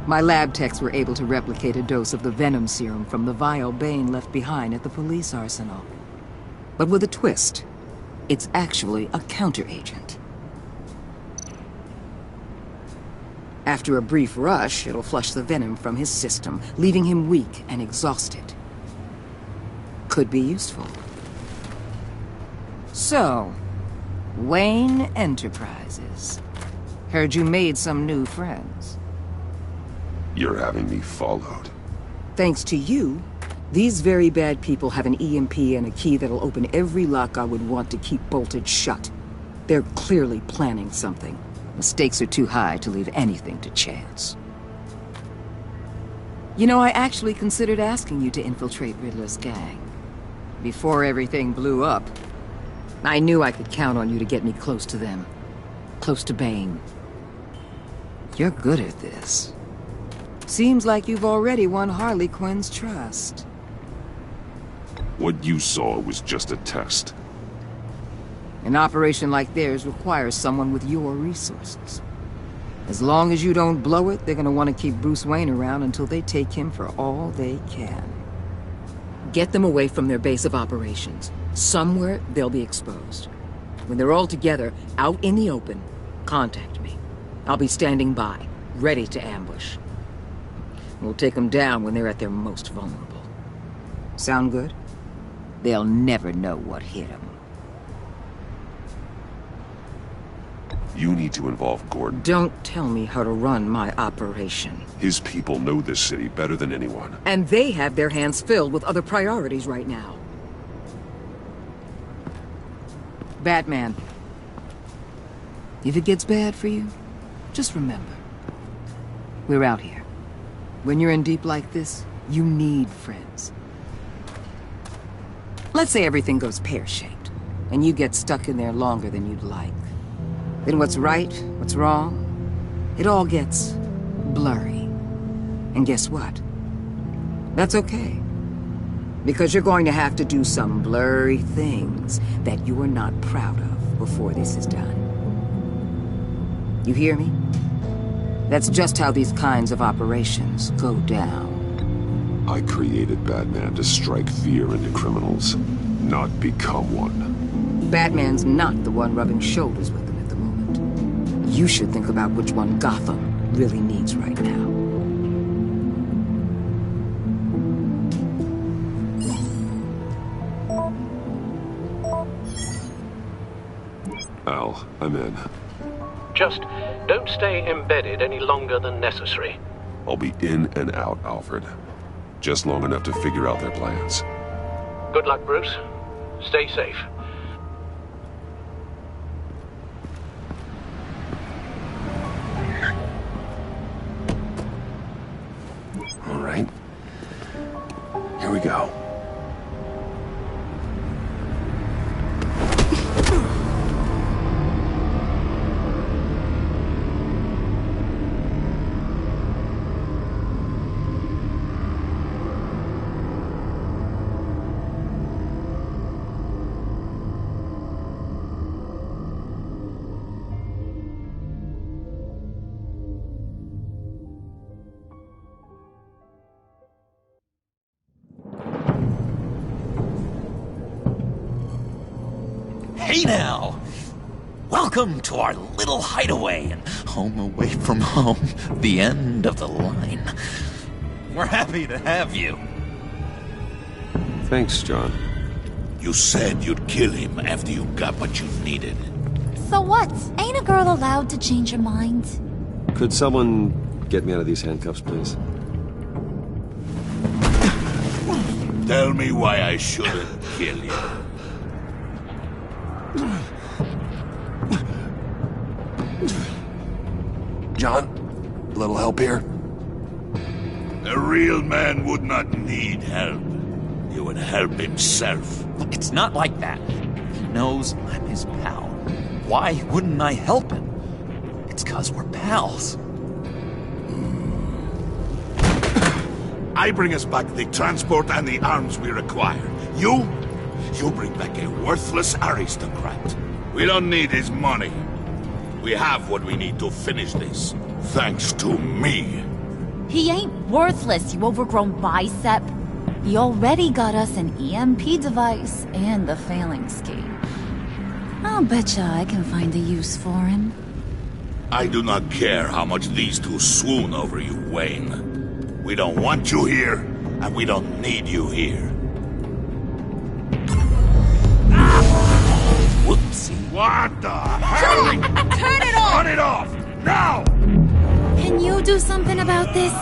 My lab techs were able to replicate a dose of the venom serum from the vial Bane left behind at the police arsenal. But with a twist. It's actually a counteragent. After a brief rush, it'll flush the venom from his system, leaving him weak and exhausted. Could be useful. So, Wayne Enterprises. Heard you made some new friends. You're having me followed. Thanks to you, these very bad people have an EMP and a key that'll open every lock I would want to keep bolted shut. They're clearly planning something. The stakes are too high to leave anything to chance. You know, I actually considered asking you to infiltrate Riddler's gang. Before everything blew up, I knew I could count on you to get me close to them. Close to Bane. You're good at this. Seems like you've already won Harley Quinn's trust. What you saw was just a test. An operation like theirs requires someone with your resources. As long as you don't blow it, they're gonna want to keep Bruce Wayne around until they take him for all they can. Get them away from their base of operations. Somewhere they'll be exposed. When they're all together, out in the open, contact me. I'll be standing by, ready to ambush. We'll take them down when they're at their most vulnerable. Sound good? They'll never know what hit them. You need to involve Gordon. Don't tell me how to run my operation. His people know this city better than anyone. And they have their hands filled with other priorities right now. Batman. If it gets bad for you, just remember. We're out here. When you're in deep like this, you need friends. Let's say everything goes pear-shaped, and you get stuck in there longer than you'd like. Then what's right, what's wrong, it all gets blurry. And guess what? That's okay. Because you're going to have to do some blurry things that you are not proud of before this is done. You hear me? That's just how these kinds of operations go down. I created Batman to strike fear into criminals, not become one. Batman's not the one rubbing shoulders with them at the moment. You should think about which one Gotham really needs right now. Al, I'm in. Just don't stay embedded any longer than necessary. I'll be in and out, Alfred. Just long enough to figure out their plans. Good luck, Bruce. Stay safe. All right. Here we go. Hey now! Welcome to our little hideaway and home away from home, the end of the line. We're happy to have you. Thanks, John. You said you'd kill him after you got what you needed. So what? Ain't a girl allowed to change her mind? Could someone get me out of these handcuffs, please? Tell me why I shouldn't kill you. John, a little help here? A real man would not need help. He would help himself. Look, it's not like that. He knows I'm his pal. Why wouldn't I help him? It's 'cause we're pals. I bring us back the transport and the arms we require. You bring back a worthless aristocrat. We don't need his money. We have what we need to finish this, thanks to me. He ain't worthless, you overgrown bicep. He already got us an EMP device and the failing scheme. I'll betcha I can find a use for him. I do not care how much these two swoon over you, Wayne. We don't want you here, and we don't need you here. Whoopsie. What the hell? Turn it off! Turn it off! Now! Can you do something about this?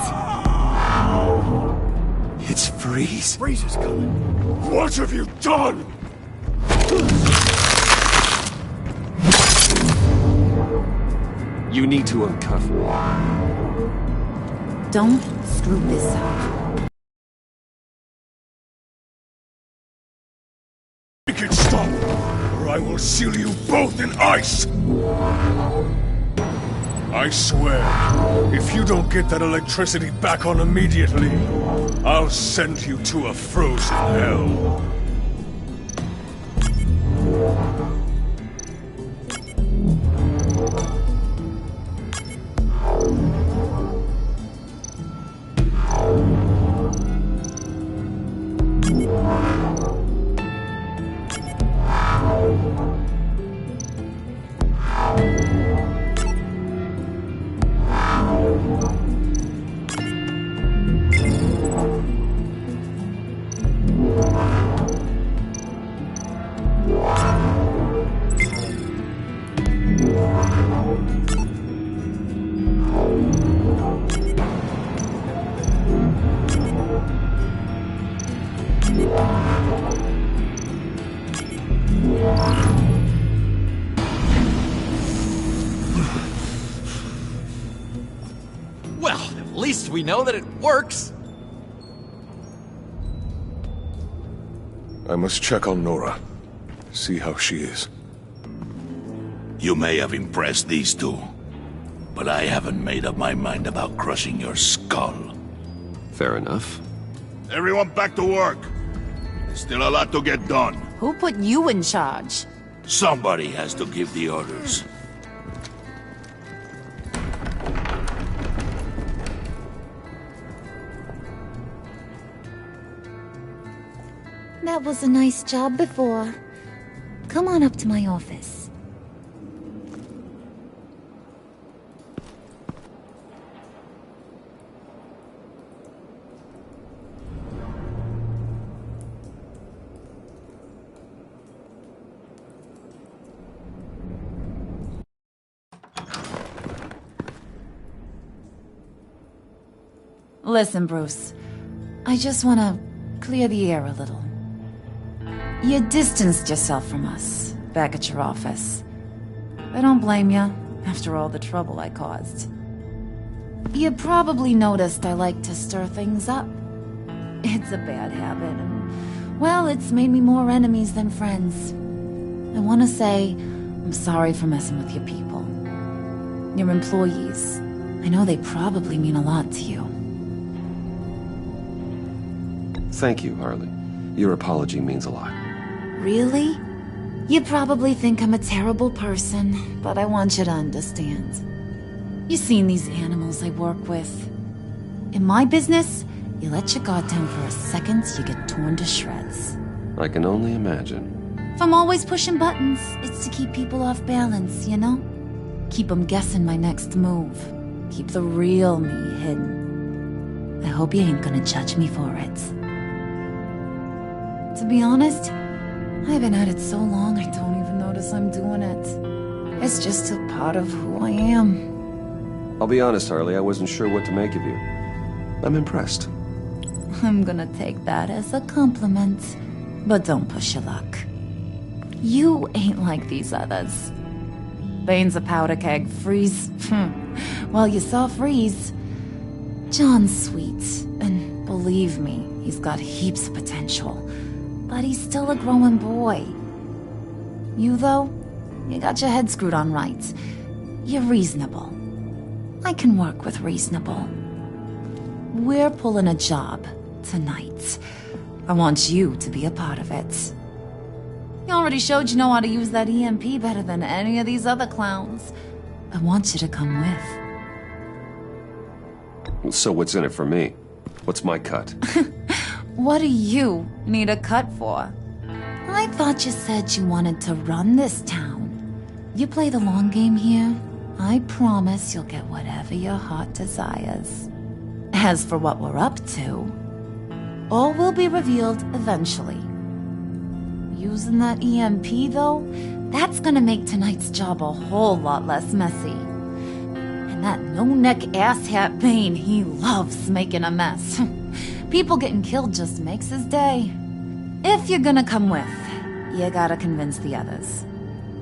It's Freeze. Freeze is coming. What have you done? You need to uncuff me. Don't screw this up. Make it stop, or I will seal you both in ice! I swear, if you don't get that electricity back on immediately, I'll send you to a frozen hell. Well, at least we know that it works. I must check on Nora. See how she is. You may have impressed these two, but I haven't made up my mind about crushing your skull. Fair enough. Everyone back to work. There's still a lot to get done. Who put you in charge? Somebody has to give the orders. That was a nice job before. Come on up to my office. Listen, Bruce. I just want to clear the air a little. You distanced yourself from us, back at your office. I don't blame you, after all the trouble I caused. You probably noticed I like to stir things up. It's a bad habit, and, well, it's made me more enemies than friends. I want to say, I'm sorry for messing with your people. Your employees. I know they probably mean a lot to you. Thank you, Harley. Your apology means a lot. Really? You probably think I'm a terrible person, but I want you to understand. You've seen these animals I work with. In my business, you let your guard down for a second, you get torn to shreds. I can only imagine. If I'm always pushing buttons, it's to keep people off balance, you know? Keep them guessing my next move. Keep the real me hidden. I hope you ain't gonna judge me for it. To be honest, I've been at it so long I don't even notice I'm doing it. It's just a part of who I am. I'll be honest, Harley, I wasn't sure what to make of you. I'm impressed. I'm gonna take that as a compliment. But don't push your luck. You ain't like these others. Bane's a powder keg, Freeze. Well, you saw Freeze. John's sweet, and believe me, he's got heaps of potential. But he's still a growing boy. You, though, you got your head screwed on right. You're reasonable. I can work with reasonable. We're pulling a job tonight. I want you to be a part of it. You already showed you know how to use that EMP better than any of these other clowns. I want you to come with. So what's in it for me? What's my cut? What do you need a cut for? I thought you said you wanted to run this town. You play the long game here, I promise you'll get whatever your heart desires. As for what we're up to, all will be revealed eventually. Using that EMP, though, that's gonna make tonight's job a whole lot less messy. And that no-neck asshat Bane, he loves making a mess. People getting killed just makes his day. If you're gonna come with, you gotta convince the others.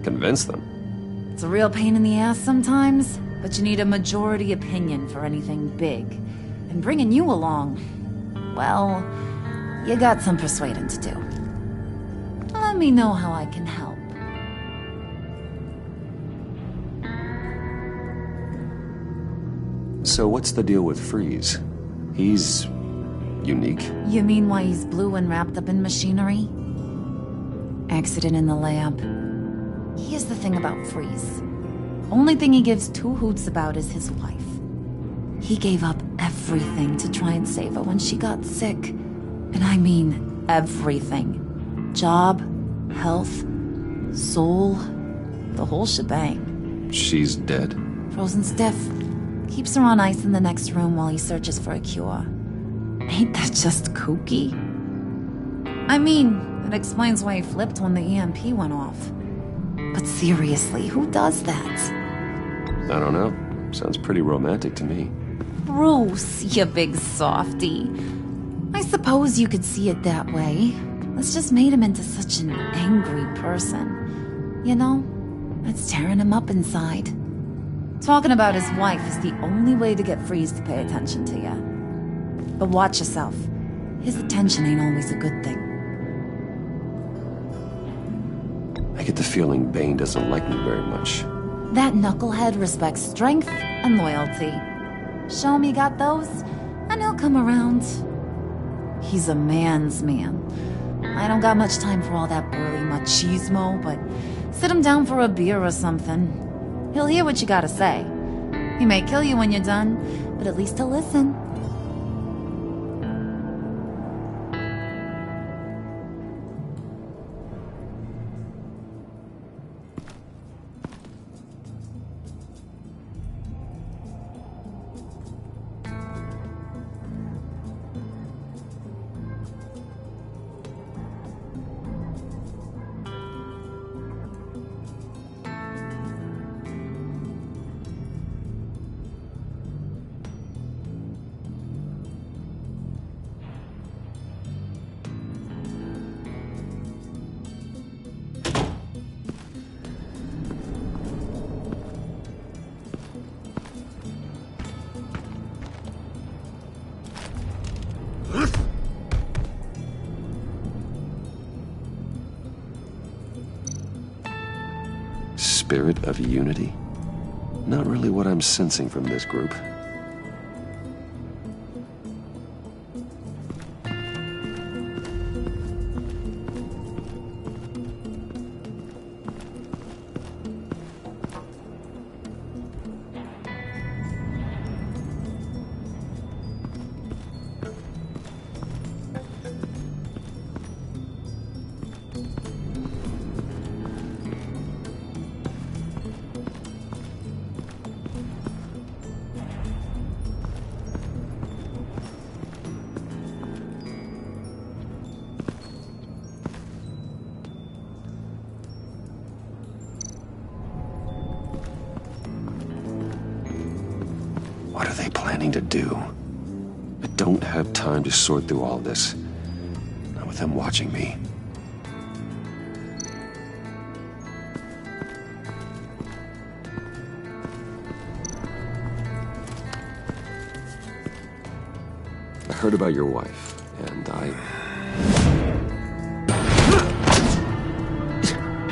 Convince them? It's a real pain in the ass sometimes, but you need a majority opinion for anything big. And bringing you along, well, you got some persuading to do. Let me know how I can help. So what's the deal with Freeze? He's unique. You mean why he's blue and wrapped up in machinery? Accident in the lab. Here's the thing about Freeze. Only thing he gives two hoots about is his wife. He gave up everything to try and save her when she got sick. And I mean everything. Job, health, soul, the whole shebang. She's dead? Frozen stiff. Keeps her on ice in the next room while he searches for a cure. Ain't that just kooky? I mean, it explains why he flipped when the EMP went off. But seriously, who does that? I don't know. Sounds pretty romantic to me. Bruce, you big softy. I suppose you could see it that way. It's just made him into such an angry person. You know, it's tearing him up inside. Talking about his wife is the only way to get Freeze to pay attention to you. But watch yourself. His attention ain't always a good thing. I get the feeling Bane doesn't like me very much. That knucklehead respects strength and loyalty. Show him you got those, and he'll come around. He's a man's man. I don't got much time for all that burly machismo, but sit him down for a beer or something. He'll hear what you gotta say. He may kill you when you're done, but at least he'll listen. Spirit of unity? Not really what I'm sensing from this group. What are they planning to do? I don't have time to sort through all this. Not with them watching me. I heard about your wife, and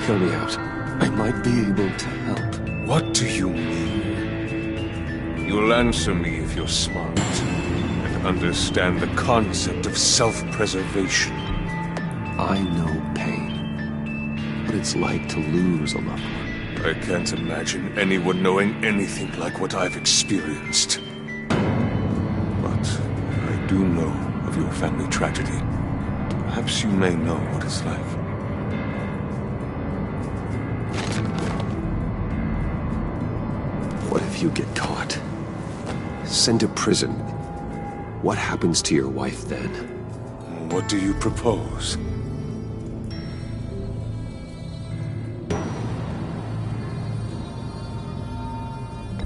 Hear me out. I might be able to help. What do you mean? You'll answer me if you're smart and understand the concept of self-preservation. I know pain. What it's like to lose a loved one. I can't imagine anyone knowing anything like what I've experienced. But I do know of your family tragedy. Perhaps you may know what it's like. What if you get caught? Sent to prison. What happens to your wife then? What do you propose?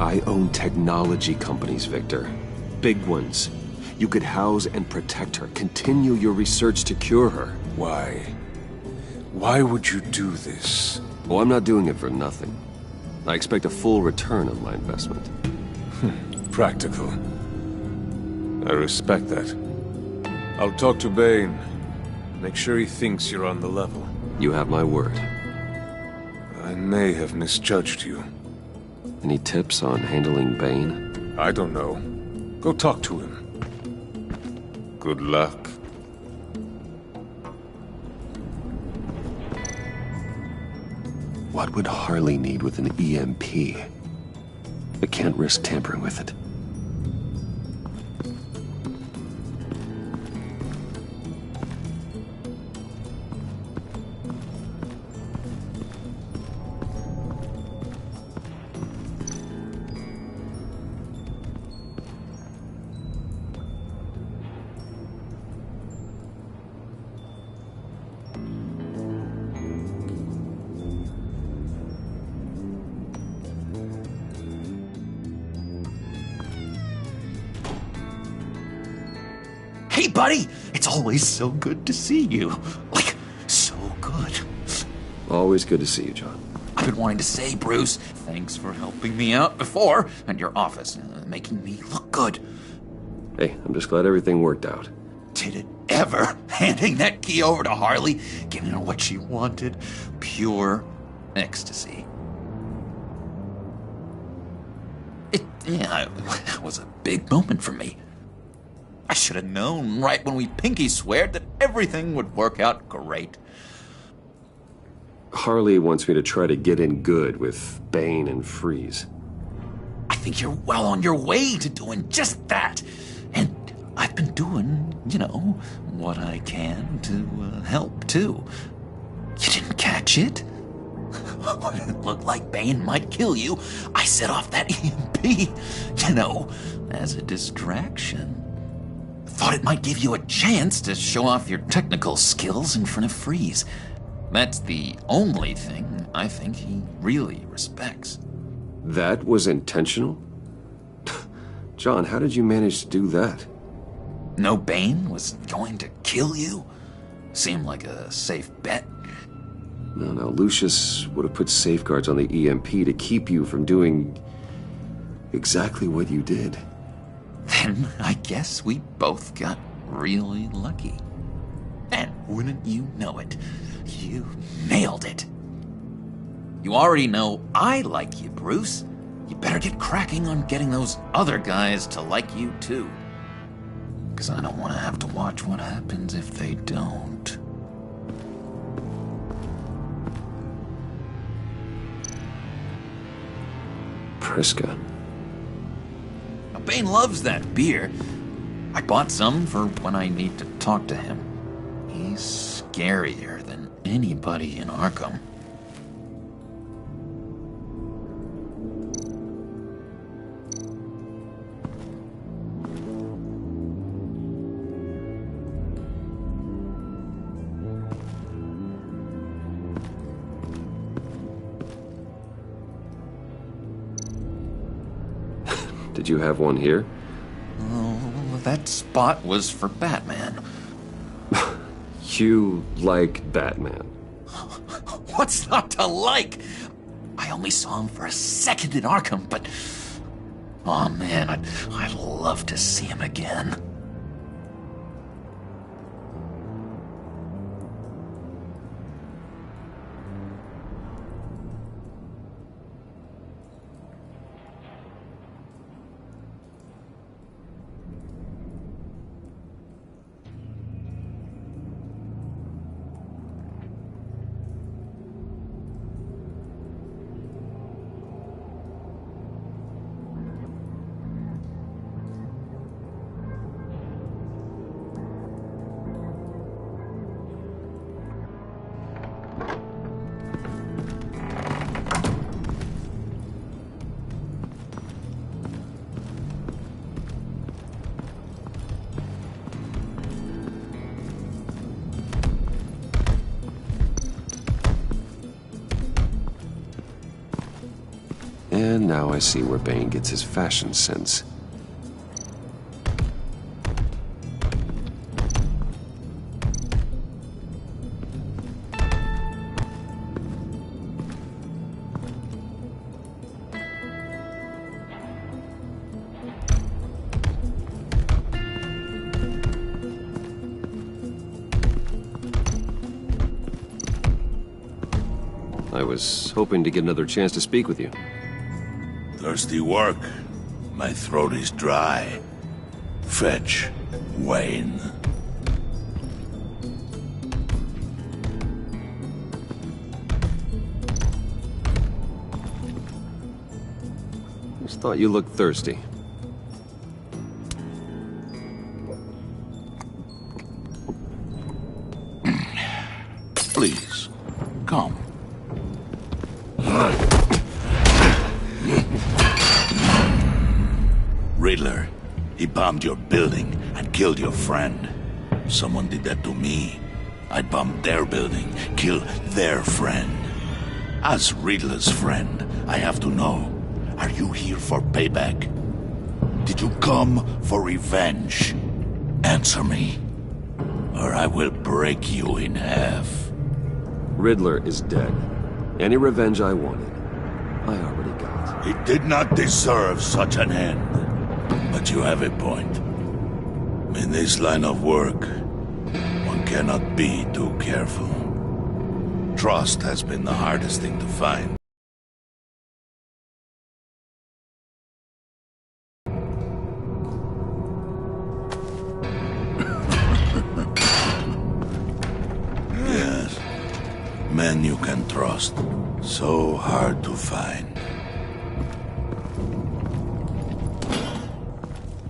I own technology companies, Victor. Big ones. You could house and protect her. Continue your research to cure her. Why? Why would you do this? Oh, I'm not doing it for nothing. I expect a full return on my investment. Practical. I respect that. I'll talk to Bane. Make sure he thinks you're on the level. You have my word. I may have misjudged you. Any tips on handling Bane? I don't know. Go talk to him. Good luck. What would Harley need with an EMP? I can't risk tampering with it. Hey, buddy! It's always so good to see you. Like, so good. Always good to see you, John. I've been wanting to say, Bruce, thanks for helping me out before at your office, making me look good. Hey, I'm just glad everything worked out. Did it ever? Handing that key over to Harley, giving her what she wanted. Pure ecstasy. It was a big moment for me. I should have known right when we pinky sweared that everything would work out great. Harley wants me to try to get in good with Bane and Freeze. I think you're well on your way to doing just that. And I've been doing, what I can to help, too. You didn't catch it? When it looked like Bane might kill you, I set off that EMP, as a distraction. Thought it might give you a chance to show off your technical skills in front of Freeze. That's the only thing I think he really respects. That was intentional? John, how did you manage to do that? No Bane was going to kill you? Seemed like a safe bet. No, Lucius would have put safeguards on the EMP to keep you from doing exactly what you did. Then I guess we both got really lucky. And wouldn't you know it, you nailed it. You already know I like you, Bruce. You better get cracking on getting those other guys to like you, too. Because I don't want to have to watch what happens if they don't. Priska. Now, Bane loves that beer. I bought some for when I need to talk to him. He's scarier than anybody in Arkham. Did you have one here? Oh, that spot was for Batman. You like Batman? What's not to like? I only saw him for a second in Arkham, but... oh man, I'd love to see him again. And now I see where Bane gets his fashion sense. I was hoping to get another chance to speak with you. Thirsty work? My throat is dry. Fetch Wayne. Just thought you looked thirsty. Please, come. Riddler, he bombed your building and killed your friend. Someone did that to me. I'd bomb their building, kill their friend. As Riddler's friend, I have to know, are you here for payback? Did you come for revenge? Answer me, or I will break you in half. Riddler is dead. Any revenge I wanted, I already got. He did not deserve such an end. But you have a point. In this line of work, one cannot be too careful. Trust has been the hardest thing to find. Yes. Men you can trust. So hard to find.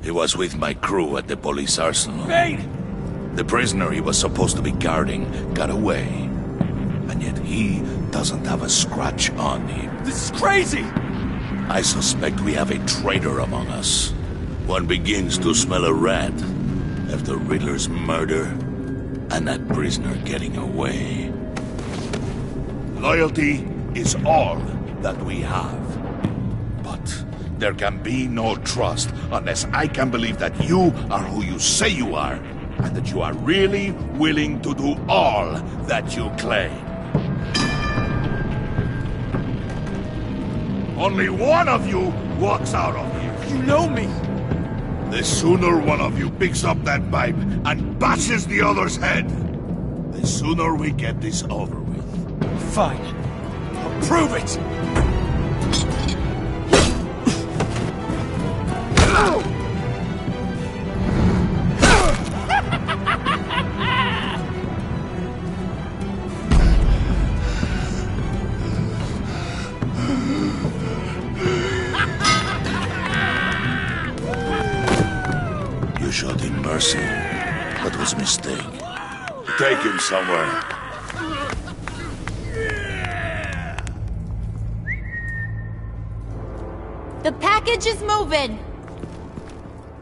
He was with my crew at the police arsenal. Bane! The prisoner he was supposed to be guarding got away. And yet he doesn't have a scratch on him. This is crazy! I suspect we have a traitor among us. One begins to smell a rat after Riddler's murder and that prisoner getting away. Loyalty is all that we have. But there can be no trust unless I can believe that you are who you say you are, and that you are really willing to do all that you claim. Only one of you walks out of here. You know me! The sooner one of you picks up that pipe and bashes the other's head, the sooner we get this over with. Fine. I'll prove it! You showed him mercy. That was a mistake. Take him somewhere. The package is moving!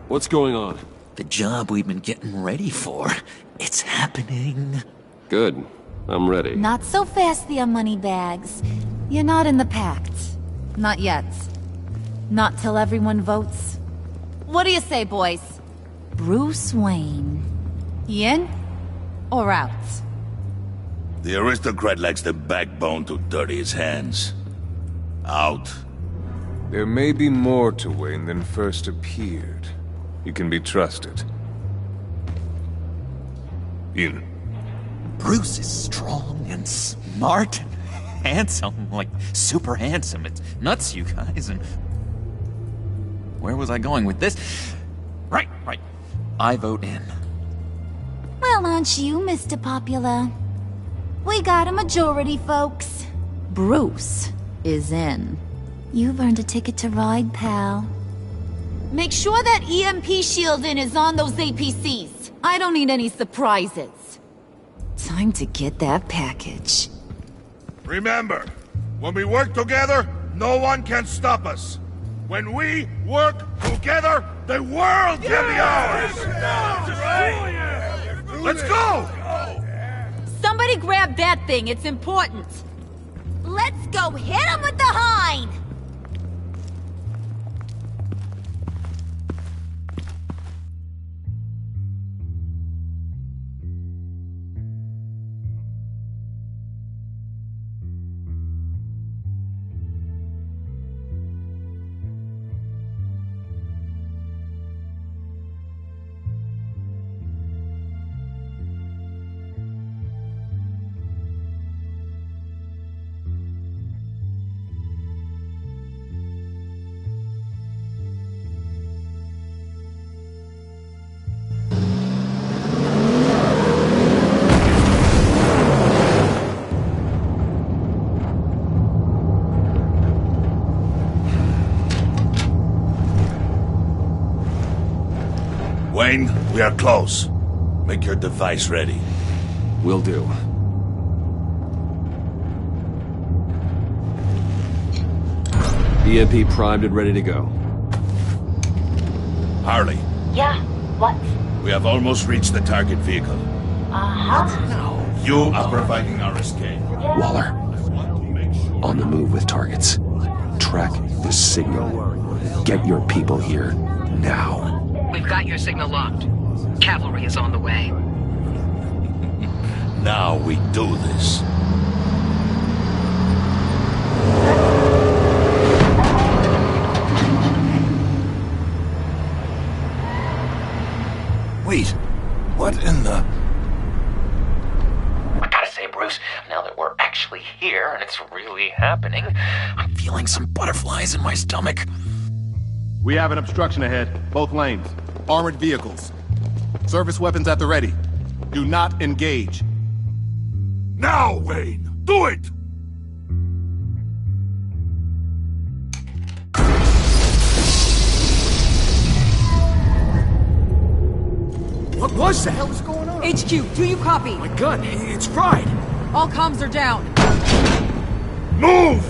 What's going on? The job we've been getting ready for. It's happening. Good. I'm ready. Not so fast, the Moneybags. You're not in the pact. Not yet. Not till everyone votes. What do you say, boys? Bruce Wayne. In or out? The aristocrat lacks the backbone to dirty his hands. Out. There may be more to Wayne than first appeared. You can be trusted. In. Bruce is strong and smart and handsome, like super handsome. It's nuts, you guys, and... Where was I going with this? Right. I vote in. Well, aren't you, Mr. Popular? We got a majority, folks. Bruce is in. You've earned a ticket to ride, pal. Make sure that EMP shielding is on those APCs. I don't need any surprises. Time to get that package. Remember, when we work together, no one can stop us. When we work together, the world can be ours! Let's go! Somebody grab that thing, it's important. Let's go hit him with the hind! Wayne, we are close. Make your device ready. Will do. EMP primed and ready to go. Harley. Yeah, what? We have almost reached the target vehicle. Uh-huh. You are providing our escape. Waller. On the move with targets. Track the signal. Get your people here now. We've got your signal locked. Cavalry is on the way. Now we do this. Wait, what in the... I gotta say, Bruce, now that we're actually here and it's really happening, I'm feeling some butterflies in my stomach. We have an obstruction ahead, both lanes. Armored vehicles. Service weapons at the ready. Do not engage. Now, Wayne! Do it! What was the hell is going on? HQ, do you copy? My gun, it's fried. All comms are down. Move!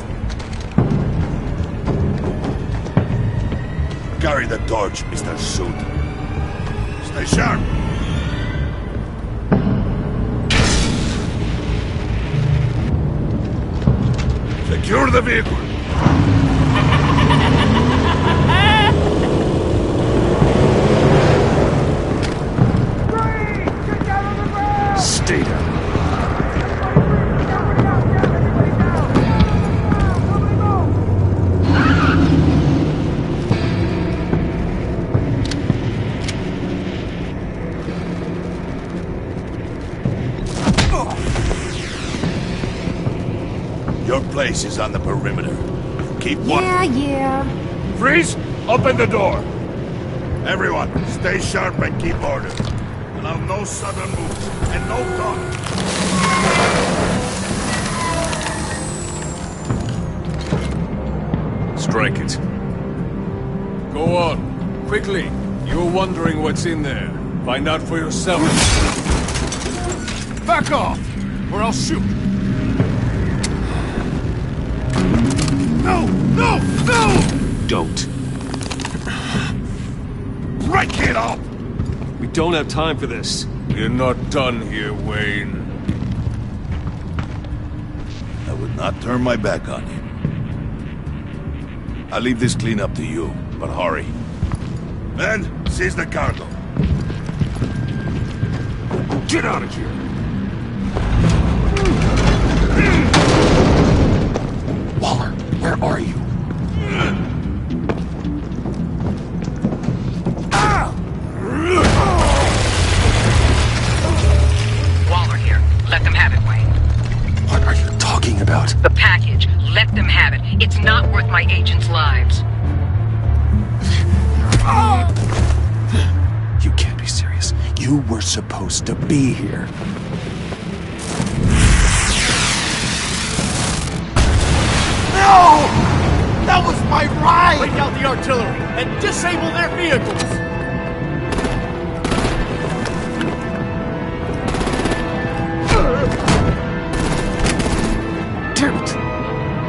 Carry the torch, Mr. Suit. Stay sharp. Secure the vehicle. Stay down. Your place is on the perimeter. Keep one. Yeah. Freeze! Open the door. Everyone, stay sharp and keep order. Allow no sudden moves and no talk. Strike it. Go on. Quickly. You're wondering what's in there. Find out for yourself. Back off, or I'll shoot. No! No! No! Don't. Break it up! We don't have time for this. You're not done here, Wayne. I would not turn my back on you. I'll leave this clean up to you, but hurry. Men, seize the cargo. Get out of here! Waller, where are you? Waller here. Let them have it, Wayne. What are you talking about? The package. Let them have it. It's not worth my agents' lives. You can't be serious. You were supposed to be here. No! That was my ride! Take out the artillery and disable their vehicles! Damn it!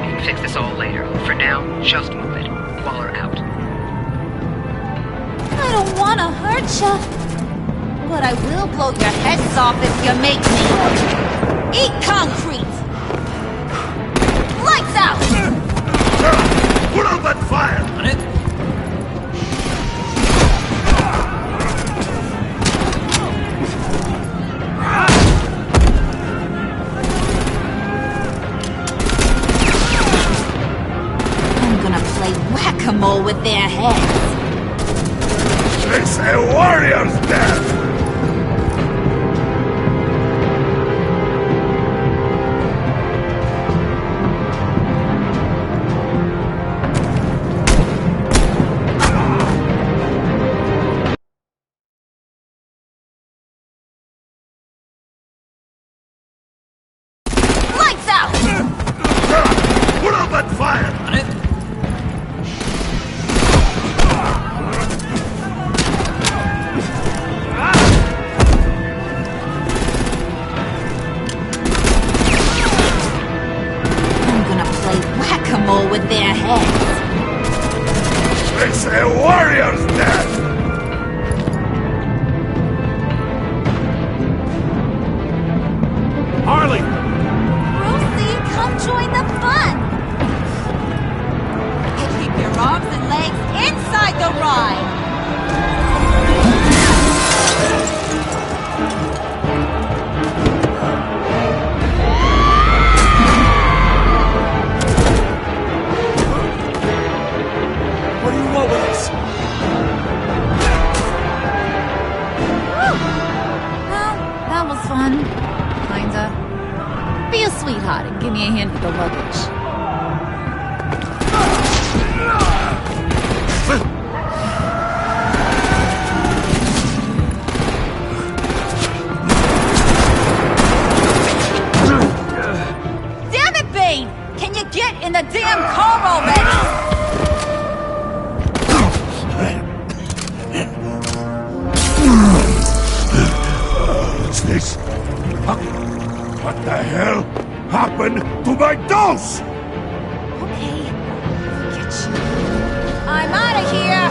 We can fix this all later. For now, just move it. Waller out. I don't want to hurt ya, but I will blow your heads off if you make me. Eat concrete! Lights out! Put out that fire! On it? I'm gonna play whack-a-mole with their heads. It's a warrior's death! Lights out! Put out that fire! On it? hot and give me a hand with the luggage. Damn it, Bane! Can you get in the damn car already? What's this? What the hell happened to my dose? Okay, forget you. I'm out of here!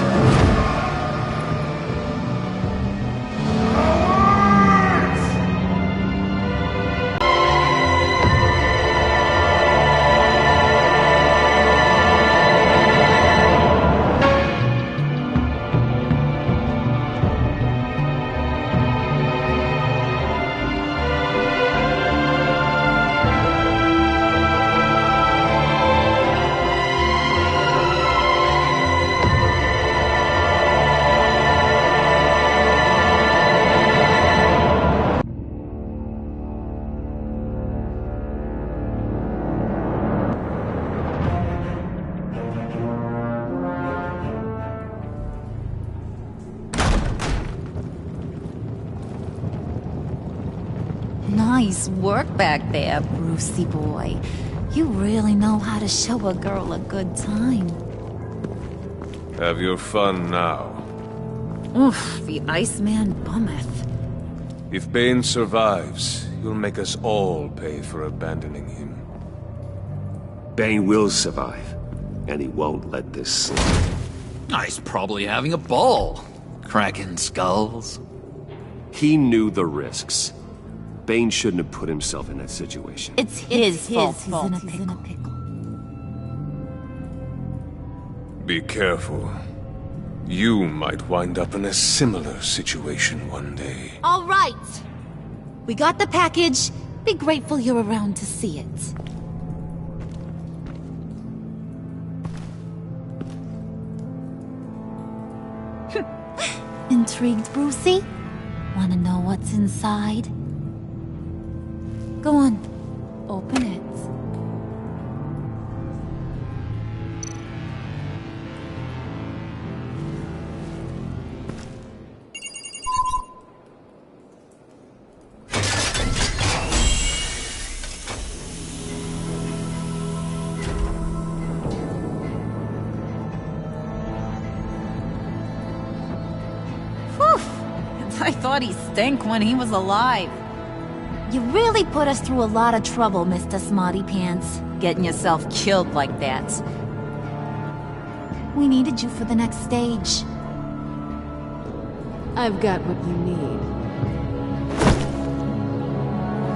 Nice work back there, Brucey boy. You really know how to show a girl a good time. Have your fun now. Oof, the Iceman bummeth. If Bane survives, you'll make us all pay for abandoning him. Bane will survive, and he won't let this slide. He's probably having a ball. Cracking skulls. He knew the risks. Bane shouldn't have put himself in that situation. It's his fault. He's in a pickle. Be careful. You might wind up in a similar situation one day. All right. We got the package. Be grateful you're around to see it. Intrigued, Brucey? Wanna know what's inside? Go on. Open it. I thought he stank when he was alive. You really put us through a lot of trouble, Mr. Smarty Pants. Getting yourself killed like that. We needed you for the next stage. I've got what you need.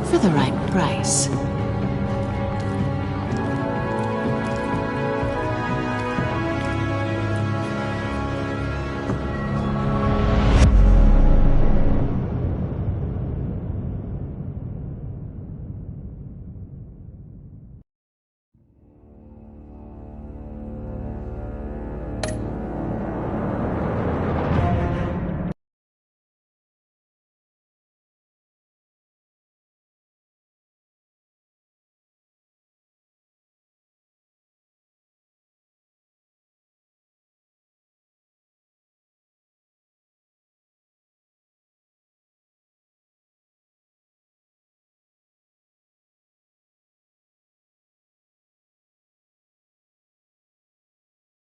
For the right price.